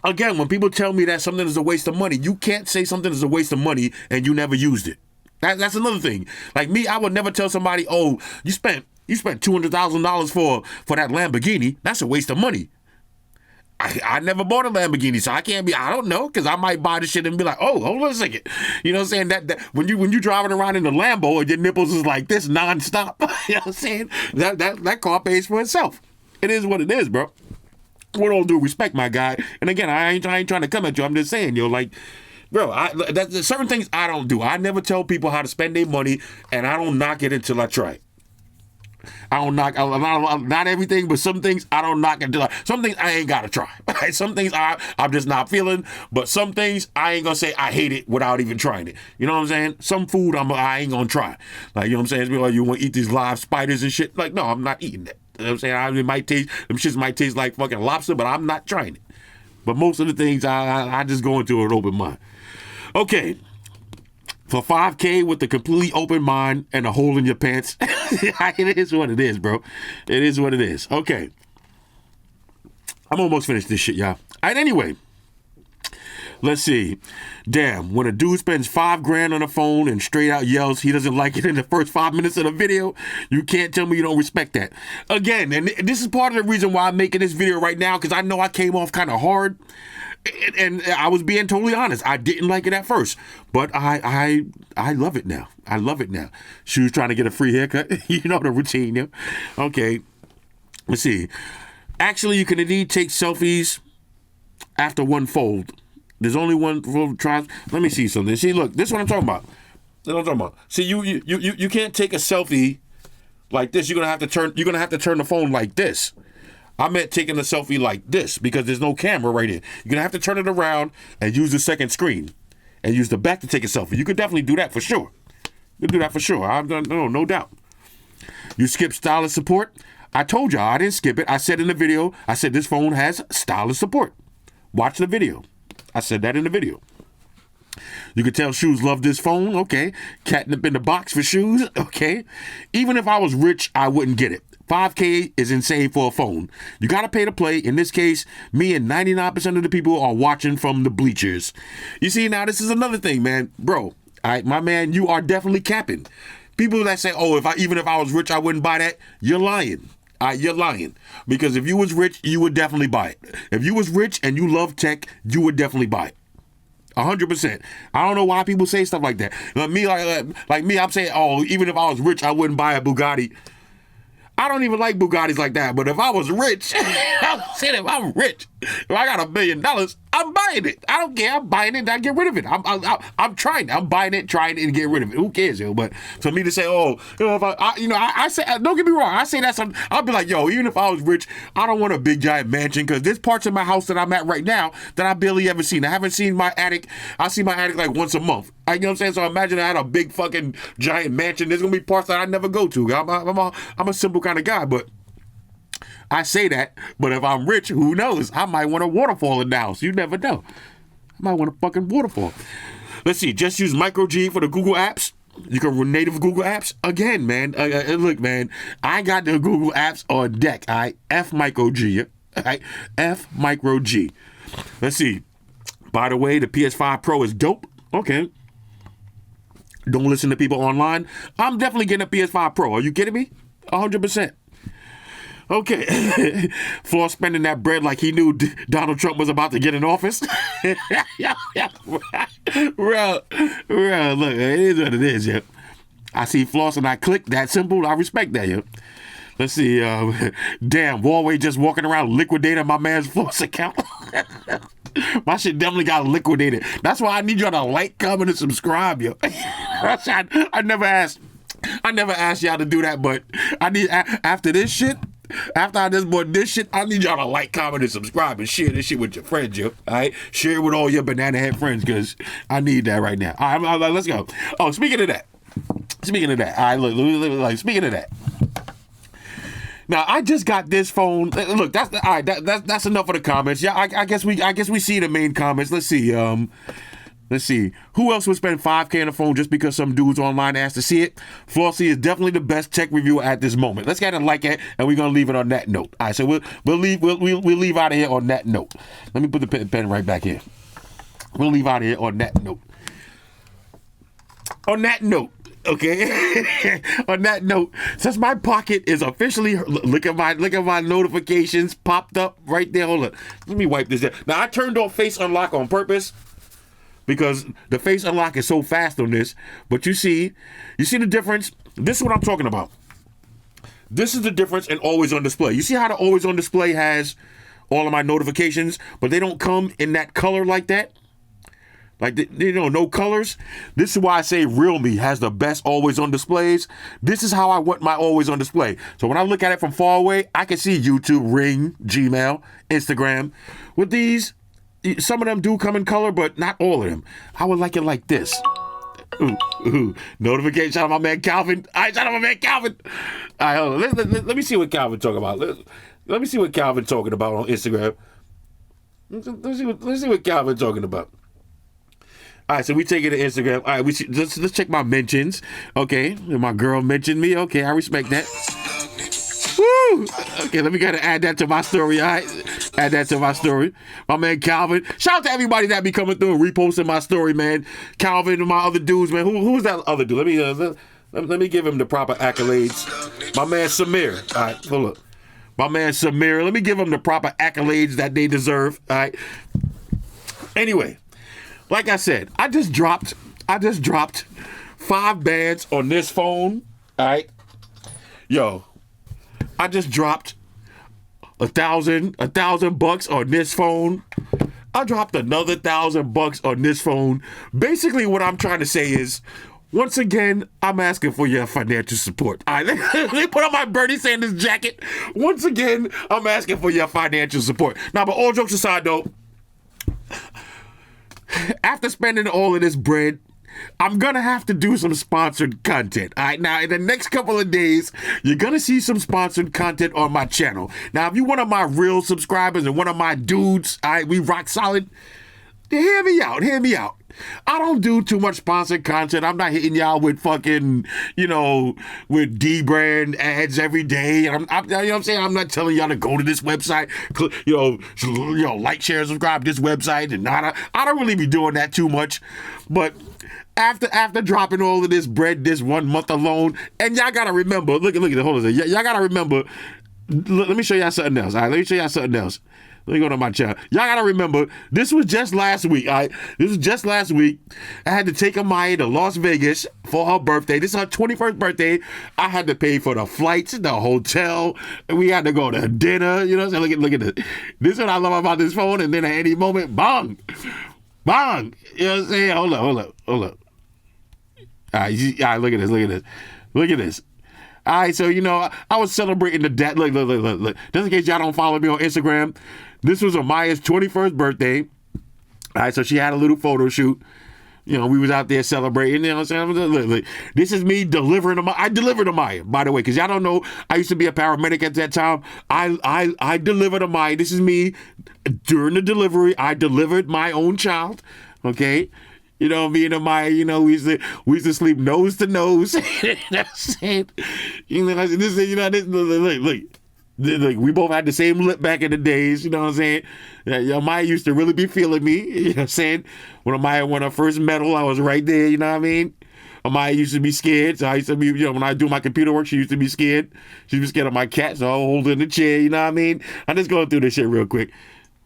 again, when people tell me that something is a waste of money, you can't say something is a waste of money and you never used it. That's another thing. Like me, I would never tell somebody, oh, you spent $200,000 for that Lamborghini. That's a waste of money. I never bought a Lamborghini, so I don't know, because I might buy the shit and be like, oh, hold on a second. You know what I'm saying? That when you driving around in the Lambo and your nipples is like this nonstop, you know what I'm saying? That car pays for itself. It is what it is, bro. With all due respect, my guy. And again, I ain't trying to come at you. I'm just saying, yo, like, bro, there's certain things I don't do. I never tell people how to spend their money, and I don't knock it until I try it. I don't knock, not everything, but some things I don't knock until some things I ain't got to try. Some things I'm just not feeling, but some things I ain't going to say I hate it without even trying it. You know what I'm saying? Some food I ain't going to try. Like, you know what I'm saying? It's like, you want to eat these live spiders and shit? Like, no, I'm not eating that. You know what I'm saying? Them shits might taste like fucking lobster, but I'm not trying it. But most of the things I just go into an open mind. Okay. For $5K with a completely open mind and a hole in your pants. It is what it is, bro. It is what it is. Okay. I'm almost finished this shit, y'all. All right, anyway. Let's see. Damn, when a dude spends $5,000 on a phone and straight out yells he doesn't like it in the first 5 minutes of the video, you can't tell me you don't respect that. Again, and this is part of the reason why I'm making this video right now, because I know I came off kind of hard. And I was being totally honest. I didn't like it at first, but I love it now. I love it now. She was trying to get a free haircut. You know the routine, yeah? Okay. Let's see. Actually, you can indeed take selfies after one fold. There's only one fold. Let me see something. See, look, this is what I'm talking about. This is what I'm talking about. See, you can't take a selfie like this. You're gonna have to turn the phone like this. I meant taking a selfie like this because there's no camera right here. You're going to have to turn it around and use the second screen and use the back to take a selfie. You could definitely do that for sure. You can do that for sure. No doubt. You skip stylus support. I told y'all I didn't skip it. I said in the video, I said this phone has stylus support. Watch the video. I said that in the video. You could tell shoes love this phone. Okay. Catnip in the box for shoes. Okay. Even if I was rich, I wouldn't get it. $5K is insane for a phone. You got to pay to play. In this case, me and 99% of the people are watching from the bleachers. You see, now this is another thing, man. Bro, all right, my man, you are definitely capping. People that say, oh, even if I was rich, I wouldn't buy that. You're lying. You're lying. Because if you was rich, you would definitely buy it. If you was rich and you love tech, you would definitely buy it. 100%. I don't know why people say stuff like that. Like me, I'm saying, oh, even if I was rich, I wouldn't buy a Bugatti. I don't even like Bugattis like that, but if I was rich, I'm saying if I'm rich, if I got $1 million, I'm buying it. I don't care. I'm buying it. I get rid of it. I'm trying. I'm buying it, trying it, and get rid of it. Who cares, yo? But for me to say, oh, you know, if I say, don't get me wrong. I say that something. I'll be like, yo, even if I was rich, I don't want a big giant mansion because there's parts of my house that I'm at right now that I barely ever seen. I haven't seen my attic. I see my attic like once a month. You know what I'm saying? So imagine I had a big fucking giant mansion. There's gonna be parts that I never go to. I'm a simple kind of guy, but I say that. But if I'm rich, who knows? I might want a waterfall in the house. You never know. I might want a fucking waterfall. Let's see. Just use micro G for the Google apps. You can run native Google apps again, man. Look, man. I got the Google apps on deck. All right, F micro G. All right, F micro G. Let's see. By the way, the PS5 Pro is dope. Okay. Don't listen to people online. I'm definitely getting a PS5 Pro. Are you kidding me? 100%. Okay. Floss spending that bread like he knew Donald Trump was about to get in office. Real, look, it is what it is, yeah. I see Floss and I click, that simple, I respect that, yeah. Let's see, damn, Huawei just walking around liquidating my man's Floss account. My shit definitely got liquidated. That's why I need y'all to like, comment, and subscribe, yo. I never asked y'all to do that, but I need, after this shit, after I just bought this shit, I need y'all to like, comment, and subscribe and share this shit with your friends, yo. All right? Share it with all your banana head friends, because I need that right now. All right, let's go. Oh, speaking of that. All right, look, speaking of that. Now I just got this phone. Look, that's all right. That's enough of the comments. Yeah, I guess we see the main comments. Let's see. Who else would spend $5K on a phone just because some dudes online asked to see it? Flossy is definitely the best tech reviewer at this moment. Let's get a like it, and we're gonna leave it on that note. All right, so we'll leave out of here on that note. Let me put the pen right back here. We'll leave out of here on that note. On that note. Okay. On that note, since my pocket is officially, look at my notifications popped up right there. Hold on. Let me wipe this down. Now I turned off face unlock on purpose because the face unlock is so fast on this. But you see the difference? This is what I'm talking about. This is the difference in always on display. You see how the always on display has all of my notifications, but they don't come in that color like that? Like, no colors. This is why I say Realme has the best always on displays. This is how I want my always on display. So when I look at it from far away, I can see YouTube, Ring, Gmail, Instagram. With these, some of them do come in color, but not all of them. I would like it like this. Ooh. Notification. Shout out my man Calvin. All right, shout out my man Calvin. All right, hold on. Let me see what Calvin talking about. Let me see what Calvin talking about on Instagram. Let's see what Calvin talking about. All right, so we take it to Instagram. All right, let's check my mentions. Okay, my girl mentioned me. Okay, I respect that. Woo! Okay, let me gotta add that to my story. All right, add that to my story. My man Calvin. Shout out to everybody that be coming through and reposting my story, man. Calvin and my other dudes, man. Who's that other dude? Let me give him the proper accolades. My man Samir. All right, hold up. My man Samir. Let me give him the proper accolades that they deserve. All right. Anyway. Like I said, I just dropped 5 bands on this phone. All right, yo, I just dropped $1,000 on this phone. I dropped another $1,000 on this phone. Basically, what I'm trying to say is, once again, I'm asking for your financial support. All right, let me put on my Bernie Sanders jacket. Once again, I'm asking for your financial support. Now, but all jokes aside, though. After spending all of this bread, I'm going to have to do some sponsored content. All right, now in the next couple of days, you're going to see some sponsored content on my channel. Now, if you're one of my real subscribers and one of my dudes, all right, we rock solid, hear me out. I don't do too much sponsored content. I'm not hitting y'all with fucking, with D-brand ads every day. And you know what I'm saying? I'm not telling y'all to go to this website, like, share, subscribe to this website. And I don't really be doing that too much. But after dropping all of this bread this 1 month alone, and y'all got to remember, look at it, hold on. Y'all got to remember, let me show y'all something else. All right, let me show y'all something else. Let me go to my channel. Y'all gotta remember, this was just last week. All right? This was just last week. I had to take Amaya to Las Vegas for her birthday. This is her 21st birthday. I had to pay for the flights, the hotel. And we had to go to dinner. You know what I'm saying? Look at this. This is what I love about this phone. And then at any moment, bang. You know what I'm saying? Hold up. All right, look at this. All right, so, I was celebrating the dad. Look. Just in case y'all don't follow me on Instagram, this was Amaya's 21st birthday. All right, so she had a little photo shoot. We was out there celebrating. You know what I'm saying? Look. This is me delivering Amaya. I delivered Amaya, by the way, because y'all don't know, I used to be a paramedic at that time. I delivered Amaya. This is me. During the delivery, I delivered my own child, okay? Me and Amaya, we used to sleep nose to nose. That's it. Look, we both had the same lip back in the days, you know what I'm saying? Amaya used to really be feeling me, you know what I'm saying? When Amaya won her first medal, I was right there, you know what I mean? Amaya used to be scared. So I used to be, when I do my computer work, she used to be scared. She was scared of my cat, so I'll hold her in the chair, you know what I mean? I'm just going through this shit real quick.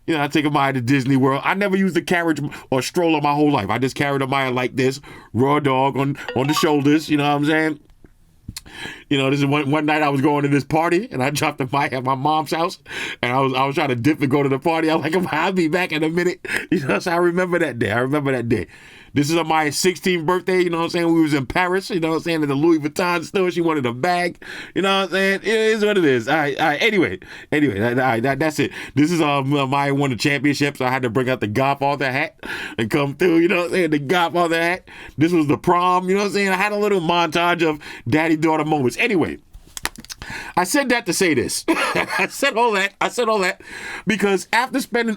I take Amaya to Disney World. I never used a carriage or stroller my whole life. I just carried Amaya like this, raw dog on the shoulders, you know what I'm saying? This is one night I was going to this party and I dropped Amaya at my mom's house and I was trying to dip and go to the party. I was like, I'll be back in a minute. So I remember that day. This is Amaya's 16th birthday, you know what I'm saying? We was in Paris, you know what I'm saying, at the Louis Vuitton store. She wanted a bag, you know what I'm saying? It is what it is. All right. Anyway, that's it. This is Amaya won the championship, so I had to bring out the Godfather hat and come through, you know what I'm saying? The Godfather hat. This was the prom, you know what I'm saying? I had a little montage of daddy-daughter moments. Anyway, I said that to say this. I said all that because after spending,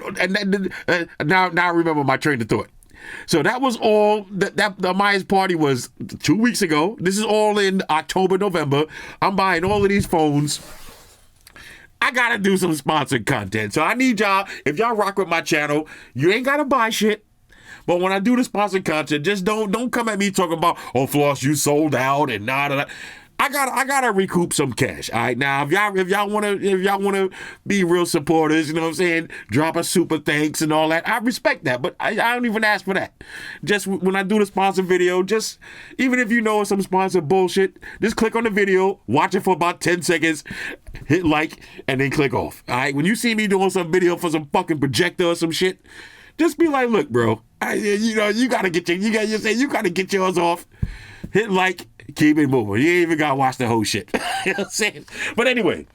now I remember my train of thought. So that was all, that Amaya's party was 2 weeks ago. This is all in October, November. I'm buying all of these phones. I got to do some sponsored content. So I need y'all, if y'all rock with my channel, you ain't got to buy shit. But when I do the sponsored content, just don't come at me talking about, oh, Floss, you sold out and nah. I gotta recoup some cash. All right, now if y'all wanna be real supporters, you know what I'm saying, drop a super thanks and all that. I respect that, but I don't even ask for that. Just when I do the sponsor video, just even if you know some sponsored bullshit, just click on the video, watch it for about 10 seconds, hit like, and then click off. All right, when you see me doing some video for some fucking projector or some shit, just be like, look, bro, you gotta get yours off. Hit like. Keep it moving. You ain't even gotta watch the whole shit. You know what I'm saying? But anyway,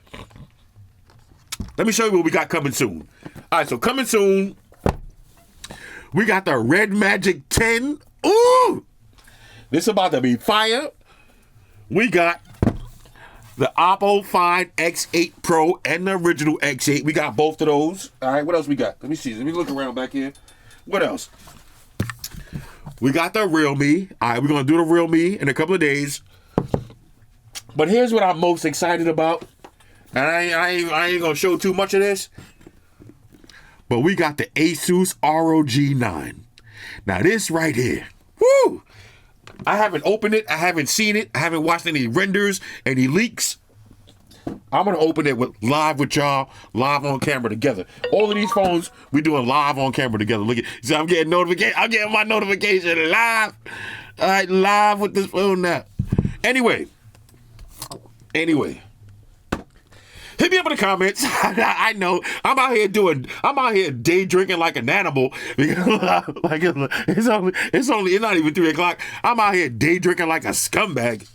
let me show you what we got coming soon. All right, so coming soon, we got the Red Magic 10. Ooh! This is about to be fire. We got the Oppo Find X8 Pro and the original X8. We got both of those. All right, what else we got? Let me see. Let me look around back here. What else? We got the Realme. All right, we're going to do the Realme in a couple of days. But here's what I'm most excited about. And I ain't going to show too much of this. But we got the Asus ROG 9. Now, this right here. Woo! I haven't opened it. I haven't seen it. I haven't watched any renders, any leaks. I'm going to open it live with y'all, live on camera together. All of these phones, we doing live on camera together. Look at, see, I'm getting notification. I'm getting my notification live. All right, live with this phone now. Anyway. Hit me up in the comments. I know I'm out here day drinking like an animal. Like it's not even 3 o'clock. I'm out here day drinking like a scumbag.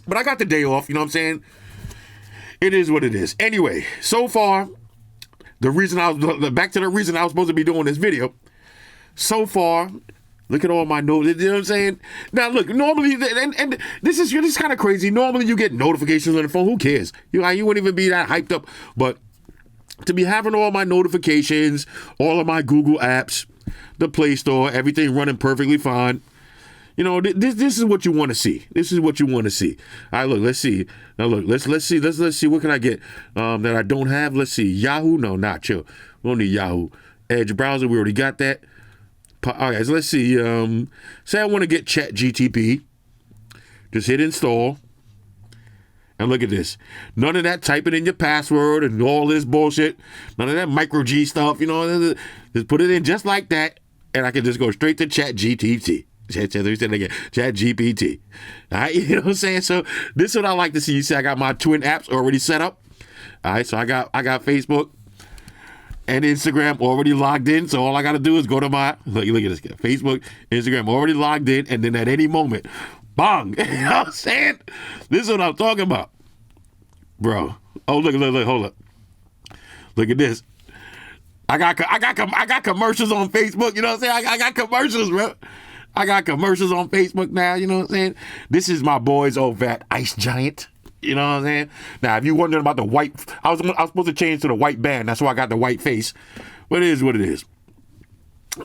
But I got the day off, you know what I'm saying? It is what it is. Anyway, so far, back to the reason I was supposed to be doing this video. So far, look at all my notes, you know what I'm saying? Now look, normally, and this is kind of crazy. Normally you get notifications on the phone, who cares? You wouldn't even be that hyped up. But to be having all my notifications, all of my Google apps, the Play Store, everything running perfectly fine. You know, this is what you want to see. This is what you want to see. All right, look, let's see. Now look, let's see. What can I get that I don't have? Let's see. Yahoo? No, not chill. We don't need Yahoo. Edge browser, we already got that. All right, so let's see. Say I want to get ChatGTP. Just hit install. And look at this. None of that typing in your password and all this bullshit. None of that micro G stuff. You know, just put it in just like that, and I can just go straight to ChatGTP. ChatGPT. All right, you know what I'm saying? So this is what I like to see. You see, I got my twin apps already set up. All right, so I got Facebook and Instagram already logged in. So all I got to do is go to my look at this, Facebook, Instagram already logged in, and then at any moment, bang! You know what I'm saying? This is what I'm talking about, bro. Oh, look, hold up. Look at this. I got commercials on Facebook. You know what I'm saying? I got commercials, bro. I got commercials on Facebook now, you know what I'm saying? This is my boy's old fat Ice Giant. You know what I'm saying? Now, if you're wondering about the white, I was supposed to change to the white band. That's why I got the white face. But it is what it is.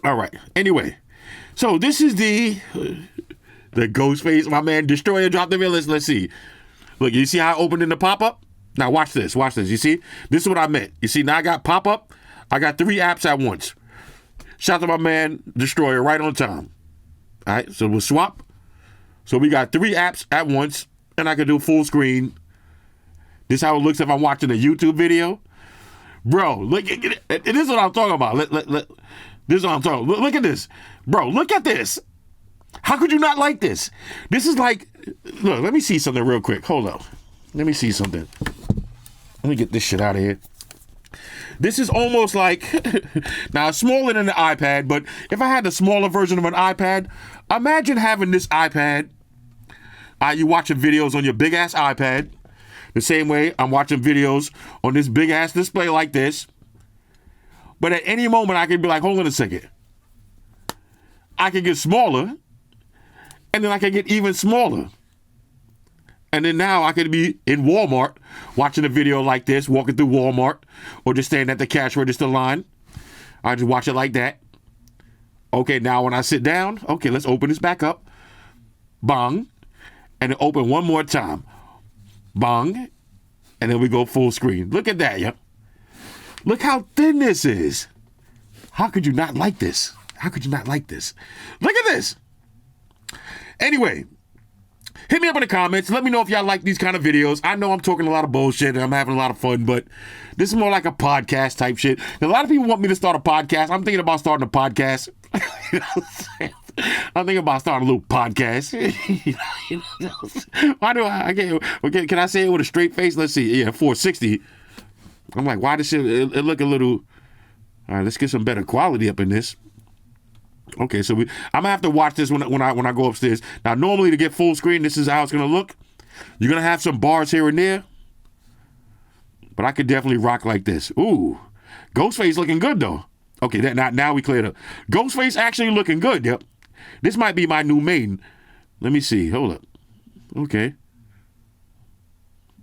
All right. Anyway, so this is the ghost face. My man Destroyer dropped the village. Let's see. Look, you see how I opened in the pop-up? Now, watch this. You see? This is what I meant. You see, now I got pop-up. I got 3 apps at once. Shout out to my man Destroyer right on time. All right, so we'll swap. So we got 3 apps at once, and I can do full screen. This is how it looks if I'm watching a YouTube video. Bro, look, this is what I'm talking about. This is what I'm talking about. Look at this. Bro, look at this. How could you not like this? This is like, look, let me see something real quick. Hold up. Let me see something. Let me get this shit out of here. This is almost like, now it's smaller than the iPad, but if I had the smaller version of an iPad, imagine having this iPad. You watching videos on your big ass iPad. The same way I'm watching videos on this big ass display like this. But at any moment I can be like, hold on a second. I can get smaller. And then I can get even smaller. And then now I could be in Walmart watching a video like this, walking through Walmart, or just standing at the cash register line. I just watch it like that. Okay, now when I sit down, okay, let's open this back up. Bang. And then open one more time. Bang. And then we go full screen. Look at that, yeah. Look how thin this is. How could you not like this? How could you not like this? Look at this. Anyway, hit me up in the comments. Let me know if y'all like these kind of videos. I know I'm talking a lot of bullshit and I'm having a lot of fun, but this is more like a podcast type shit. A lot of people want me to start a podcast. I'm thinking about starting a podcast. You know what I'm saying? I'm thinking about starting a little podcast. Why do I can't, okay, can I say it with a straight face? Let's see. Yeah, 460. I'm like, why does it look a little... All right, let's get some better quality up in this. Okay, so I'm gonna have to watch this when I go upstairs. Now, normally to get full screen, this is how it's gonna look. You're gonna have some bars here and there, but I could definitely rock like this. Ooh, Ghostface looking good though. Okay, now we cleared up. Ghostface actually looking good. Yep, this might be my new main. Let me see. Hold up. Okay,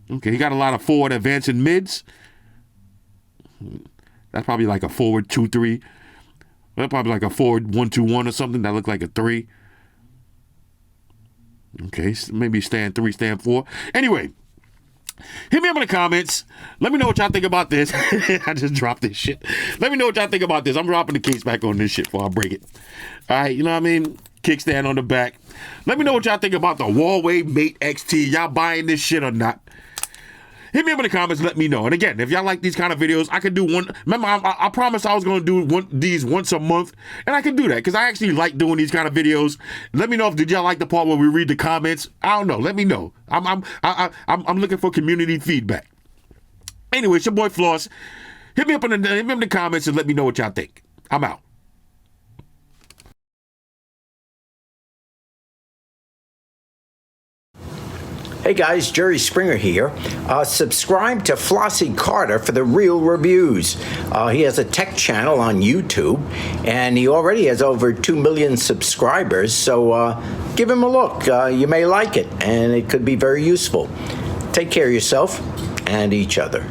he got a lot of forward advancing mids. That's probably like a forward 2-3. That's probably like a forward 1-2-1 or something. That looked like a 3. Okay, maybe stand 3, stand 4. Anyway, hit me up in the comments. Let me know what y'all think about this. I just dropped this shit. Let me know what y'all think about this. I'm dropping the case back on this shit before I break it. All right, you know what I mean? Kickstand on the back. Let me know what y'all think about the Huawei Mate XT. Y'all buying this shit or not? Hit me up in the comments, let me know. And again, if y'all like these kind of videos, I could do one. Remember, I promised I was going to do these once a month, and I can do that because I actually like doing these kind of videos. Let me know if did y'all like the part where we read the comments. I don't know. Let me know. I'm looking for community feedback. Anyway, it's your boy Floss. Hit me up in the comments and let me know what y'all think. I'm out. Hey guys, Jerry Springer here. Subscribe to Flossy Carter for the real reviews. He has a tech channel on YouTube, and he already has over 2 million subscribers, so give him a look. You may like it, and it could be very useful. Take care of yourself and each other.